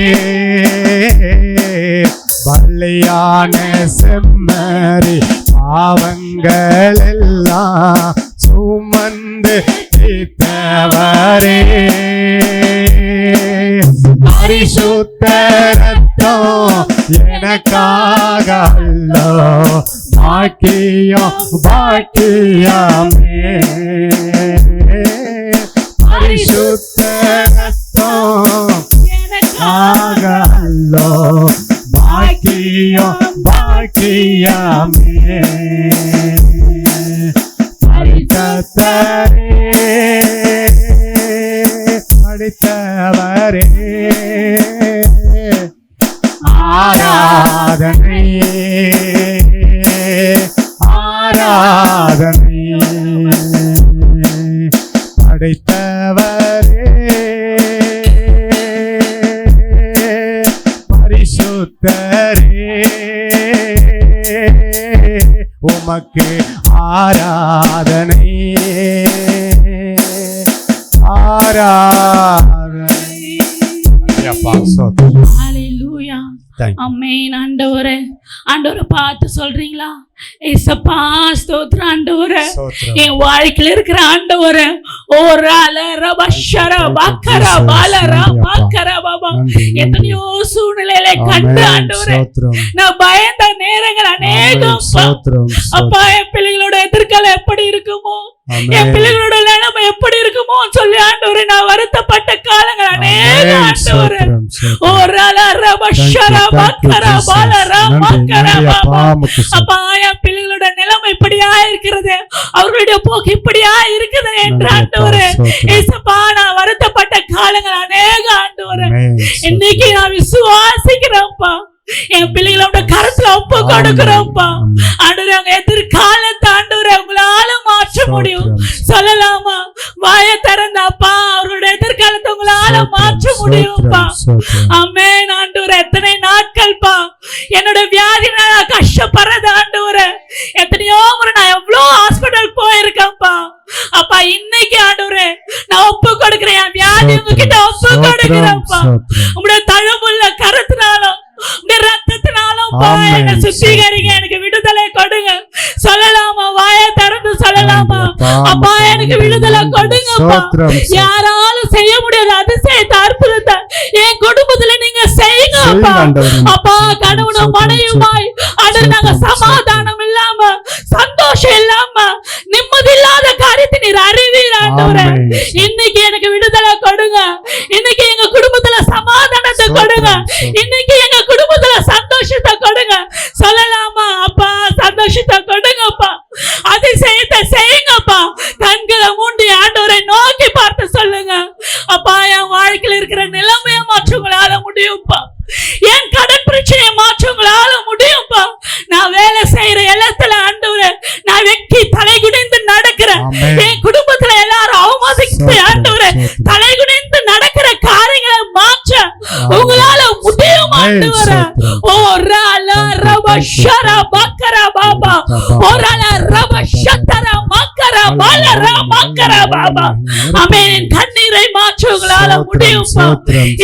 Speaker 2: பலியான செம்மறி பாவங்கள் எல்லாம் சுமந்து தீர்த்தவரே, பரிசுத்த ரத்தம் எனக்காக அல்லோ பாக்கியம் பாக்கியமே, பரிசுத்த ரத்தம் எனக்காக அல்லோ பாக்கியம் பாக்கியமே, பரிசுத்தரே படித்தவரே ஆராதனை ஆராதனை, படைத்தவரே பரிசுத்தரே உமக்கு ஆராதனை ஆராதனை.
Speaker 4: ஹalleluya. ஆமென் ஆண்டவரே. ஆண்டவரை பார்த்து சொல்றீங்களா? ஏசப்பா ஸ்தோத்திரம் ஆண்டவரே. என் வாழ்க்கையில இருக்கிற ஆண்டவரே ஓரால ரபஷர பக்கர பாலர பக்கர பாபா எத்தனையோ சூழ்நிலையில கண்டு ஆண்டவரே நான் பயந்த நேரங்கள் அநேகம். அப்பா என் பிள்ளைகளோட எதிர்காலம் எப்படி இருக்குமோ, என் பிள்ளைகளோட நிலைமை எப்படி இருக்குமோ சொல்லி ஆண்டவரே நான் வருத்தப்பட்ட காலங்கள் அநேகம் ஆண்டவரே. ஓரால ரபஷர பக்கர பாலர பக்கர பாபா. அப்பா என் பிள்ளைகளோட நிலைமை இப்படியா இருக்கிறது, அவர்களுடைய போக்கு இப்படியா இருக்குது என்று ஆண்டவரே ஏசப்பா நான் வருத்தப்பட்ட காலங்கள் அநேக ஆண்டவரே. இன்னைக்கு நான் விசுவாசிக்கிறேன்ப்பா, என் பிள்ளைகளோட கருத்துல ஒப்பு கொடுக்கிறோம்ப்பா ஆண்டவரே. அவங்க எதிர்காலத்தை ஆண்டவரே உங்களால மாற்ற முடியும். சொல்லலாமா? வாய திறந்தாப்பா அவர்களோட எதிர்காலத்தை உங்களால மாற்ற முடியும்ப்பா. ஆமென் ஆண்டவரே. எத்தனை நாட்கள்ப்பா என்னோட வியாதினால கஷ்டப்படுறது ஆண்டவரே. எத்தனையோ முறை நான் எவ்வளவு ஹாஸ்பிட்டல் போயிருக்கேன்ப்பா. அப்பா இன்னைக்கு ஆண்டவரே நான் ஒப்பு கொடுக்கிறேன், என் வியாதி உங்ககிட்ட ஒப்பு கொடுக்கிறேன்ப்பா. உங்களுடைய தழும்புள்ள கருத்தினாலும் உங்க ரத்தத்தினாலும் என்ன சுத்திகரிங்க, எனக்கு விடுதலை கொடுங்க. சொல்லலாமா? வாய திறந்து சொல்லலாம். அப்பா எனக்கு விடுதலை கொடுங்கப்பா. யாராலும் செய்ய முடியாத அதிசயத்தை அற்புதத்தை என் குடும்பத்துல நீங்க செய்யுங்கப்பா. அப்பா கணவனும் மனைவியுமாய் ஆண்டவரே நாங்க சமாதானம் இல்லாம சந்தோஷம் இல்லாம நிம்மதி இல்லாத காரியத்தை நீர் அறிவீர் ஆண்டவரே. இன்னைக்கு எனக்கு விடுதலை கொடுங்க. இன்னைக்கு எங்க குடும்பத்துல சமாதானத்தை கொடுங்க. இன்னைக்கு எங்க குடும்பத்துல சந்தோஷத்தை கொடுங்க. சொல்லலாமா அப்பா? சந்தோஷத்தை கொடுங்கப்பா. அதிசயத்தை செய்யுங்கப்பா. கண்களை மூடி ஆண்டவரை நோக்கி பார்த்து சொல்லுங்க. அப்பா என் வாழ்க்கையில் இருக்கிற நிலைமையை மாற்ற உங்களால முடியும்ப்பா. என் கடன் பிரச்சனையை மாற்ற உங்களால முடியும்ப்பா. நான் வேலை செய்யற இடத்துல ஆண்டவரே நான் வெக்கி தலை குனிந்து நடக்கிறேன். என் குடும்பத்துல எல்லாரும் அவமதித்து ஆண்டவரே தலை குனிந்து நடக்கிற காரியங்களை மாற்ற உங்களால முடியும் ஆண்டவரே. ஓ ராலா ரப ஷரா பக்கரா பாபா, ஓ ராலா ரப ஷத்தரா மக்கரா பாலரா மக்கரா பாபா. ஆமென். கண்ணீரை மாற்ற உங்களால முடியும்ப்பா.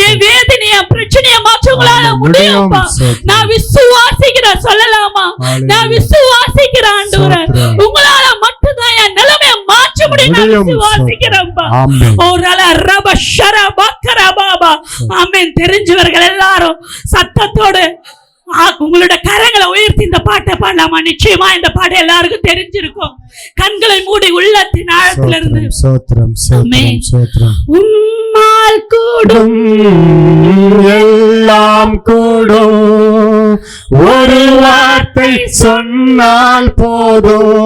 Speaker 4: என் வேதனையை பிரச்சனையை மாற்ற உங்களால முடியும்ப்பா. நான் விசுவாசிக்கிறேன். சொல்லலாமா? நான் விசுவாசிக்கிறேன் ஆண்டவரே. உங்களால மட்டும்தான் என் நிலைமையை மாற்ற முடியும். நான் விசுவாசிக்கிறேன்ப்பா. ஓரால ரப ஷரா பக்கரா பாபா. ஆமென். தெரிஞ்சவர்கள் எல்லாரும் சத்தத்தோடு உங்களோட கரங்களை உயர்த்தி இந்த பாட்டை பாடலாமா? நிச்சயமா இந்த பாட்டு எல்லாருக்கும் தெரிஞ்சிருக்கும். கண்களை மூடி உள்ளத்தின் ஆழத்திலிருந்து உம்மால் கூடும்
Speaker 2: எல்லாம் கூடும், ஒரு வார்த்தை சொன்னால் போதும்.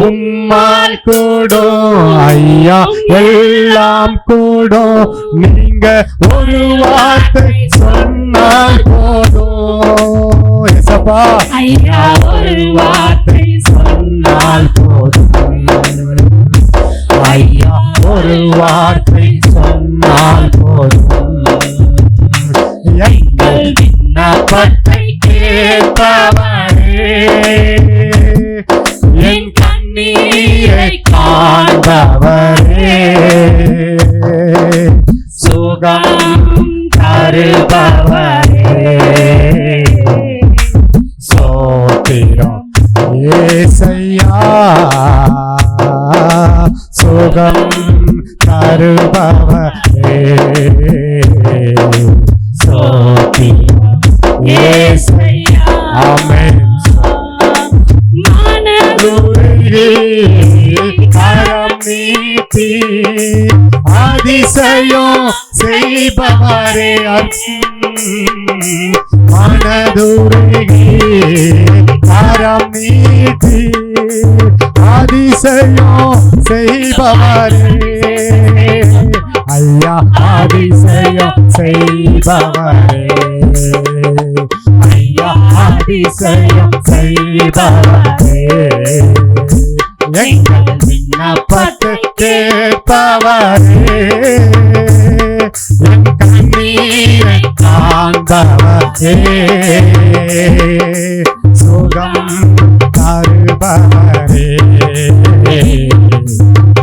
Speaker 2: உம்மால் கூடும் ஐயா எல்லாம் கூடும், நீங்க ஒரு வார்த்தை சொன்னால் போதும். ஏசப்பா
Speaker 4: ஐயா ஒரு வார்த்தை
Speaker 2: சொன்னால் போதும். ஐயா ஒரு வார்த்தை சொன்னால் போதும். எங்கள் விண்ணப்பத்தை கேட்பவரே, என் கண்ணீரை காண்பவரே, சுகம் தருபவரே, சோத்திரம் ஏசையா, சுகம் தருபவரே, சோத்திரம் ஏசையா. ஆமென். கரம் நீட்டி அதிசயம் செய்பவரே, மனதுருகி கரம் நீட்டி அதிசயம் செய்பவரே, ஐயா அதிசயம் செய்பவரே, ஐயா அதிசயம் செய்பவரே, எங்கள் விண்ணப்பத்தை கேட்பவரே, என் கண்ணீரை காண்பவரே, சுகம் தருபவரே,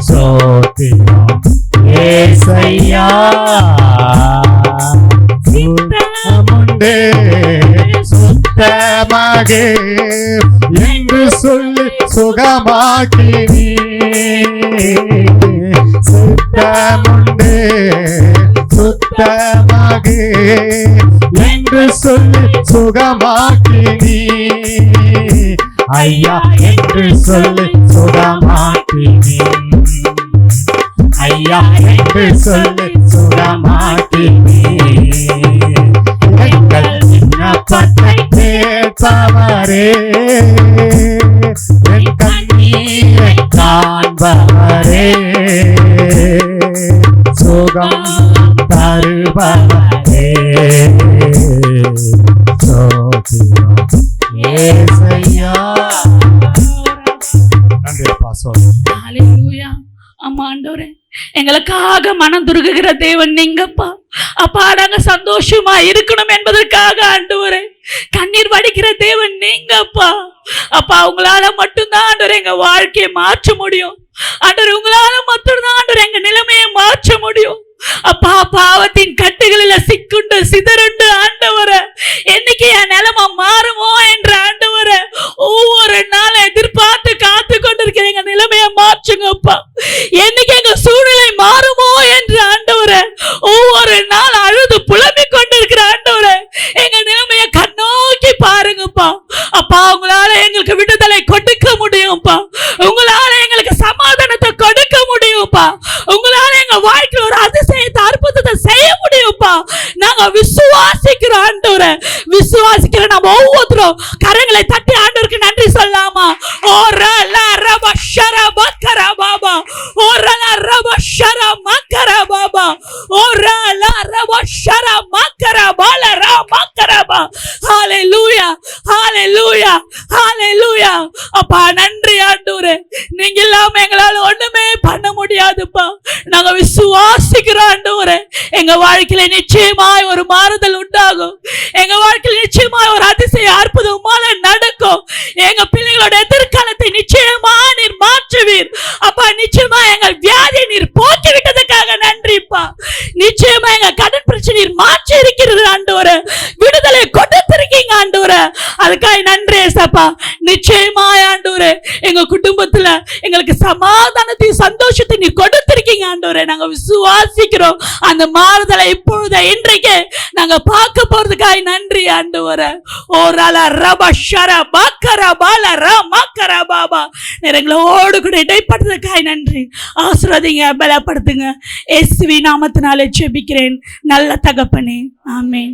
Speaker 2: சோத்திரம் ஏசையா. சுத்தமுண்டே சுத்தமாக என்று சொல்லி சுகமாக்கினீ, சுத்தமுண்டே சுத்தமாக என்று சொல்லி சுகமாக்கினீ, ஐயா என்று சொல்லி சுகமாக்கினீ, ஐயா என்று சொல்லி சுகமாக்கினீ, எங்கள் விண்ணப்பத்தை கேட்பவரே, என் கண்ணீரை காண்பவரே, சுகம் தருபவரே, சோத்திரம் ஏசையா. நன்றி பாஸ்டர்.
Speaker 4: ஹல்லேலூயா. ஆமா ஆண்டவரே, எங்களுக்காக மனம் துருகுகிற தேவன் நீங்கப்பா. அப்பா நாங்க சந்தோஷமா இருக்கணும் என்பதற்காக ஆண்டவரே கண்ணீர் வடிக்கிற தேவன் நீங்கப்பா. அப்பா உங்களால மட்டும்தான் ஆண்டவரே எங்க வாழ்க்கையை மாற்ற முடியும். ஆண்டவரே உங்களால மட்டும்தான் ஆண்டவரே எங்க நிலைமையை மாற்ற முடியும். அப்பா பாவத்தின் கட்டுகளில் சிக்குண்டு சிதறுண்டு ஆண்டவரே என்னைக்கு என் நிலைமை மாறுமோ என்ற ஆண்டவரே ஒவ்வொரு நாளும் எதிர்பார்த்து காத்து மாற்றுங்கப்பா. என்னைக்கு எங்க சூழ்நிலை மாறுமோ என்று ஆண்டவரே ஒவ்வொரு நாள் அழுது புலம்பிக் கொண்டிருக்கிற ஆண்டவரே எங்க நிலைமையை கண்ணோக்கி பாருங்கப்பா. அப்பா, உங்களால எங்களுக்கு விடுதலை கொடுக்க முடியும்ப்பா. உங்களால எங்களுக்கு சமாதானத்தை கொடுக்க முடியும்ப்பா. உங்களால எங்க வாழ்க்கையில் ஒரு அதிசயத்தை அற்புதத்தை செய்ய முடியும்ப்பா. நாங்க விசுவாசிக்கிறோம் ஆண்டவரே. விசுவாசிக்கிற நம்ம ஒவ்வொருத்தரும் கரங்களை தட்டி ஆண்டவருக்கு நன்றி சொல்லலாமா? ஓ ரலா ரப ஷரா பக்கரா பாபா, ஓ ரலா ரப ஷரா மக்கரா பாபா, ஓ ரலா ரப ஷரா மக்கரா பாலரா மக்கரா பா. ஹalleluya, ஹalleluya, ஹalleluya. அப்பா நன்றி ஆண்டவரே. நீங்க இல்லாம எங்களால ஒண்ணுமே பண்ண முடியாதுப்பா. நாங்க விசுவாசிக்கிறோம் ஆண்டவரே. எங்க வாழ்க்கையில நிச்சயமாய் ஒரு மாறுதல் உண்டாகும். எங்க வாழ்க்கையில நிச்சயமாய் ஒரு அதிசய அற்புதமான நடக்கும். எங்க பிள்ளைகளோட எதிர்காலத்தை நிச்சயமா நீர் மாற்றுவீர் அப்பா. நிச்சயமா எங்கள் வியாதியை நீர் போக்கி விட்டதுக்காக நன்றிப்பா. நிச்சயமா எங்க கடன் பிரச்சனை நீர் மாற்றி இருக்கிறது ஆண்டவரே. விடுதலை கொடுத்திருக்கீங்க ஆண்டவரே. அதுக்காக நன்றி ஏசப்பா. நிச்சயமா ஆண்டவரே எங்க குடும்பத்துல எங்களுக்கு சமாதானத்தையும் சந்தோஷத்தை நீர் கொடுத்திருக்கீங்க ஆண்டவரே. நாங்க விசுவாசிக்கிறோம். அந்த மாறுதலை இப்பொழுது இன்றைக்கு நாங்க பார்க்க போறதுக்காக நன்றி ஆண்டவரே. ஓரால ரப ஷர பக்கர பால ர மக்கர பாபா. எங்களோடு கூட இடைப்பட்டதுக்காக நன்றி. ஆசீர்வதிங்க, பலப்படுத்துங்க. இயேசுவின் நாமத்தினாலே ஜெபிக்கிறேன் நல்ல தகப்பனே, ஆமென்.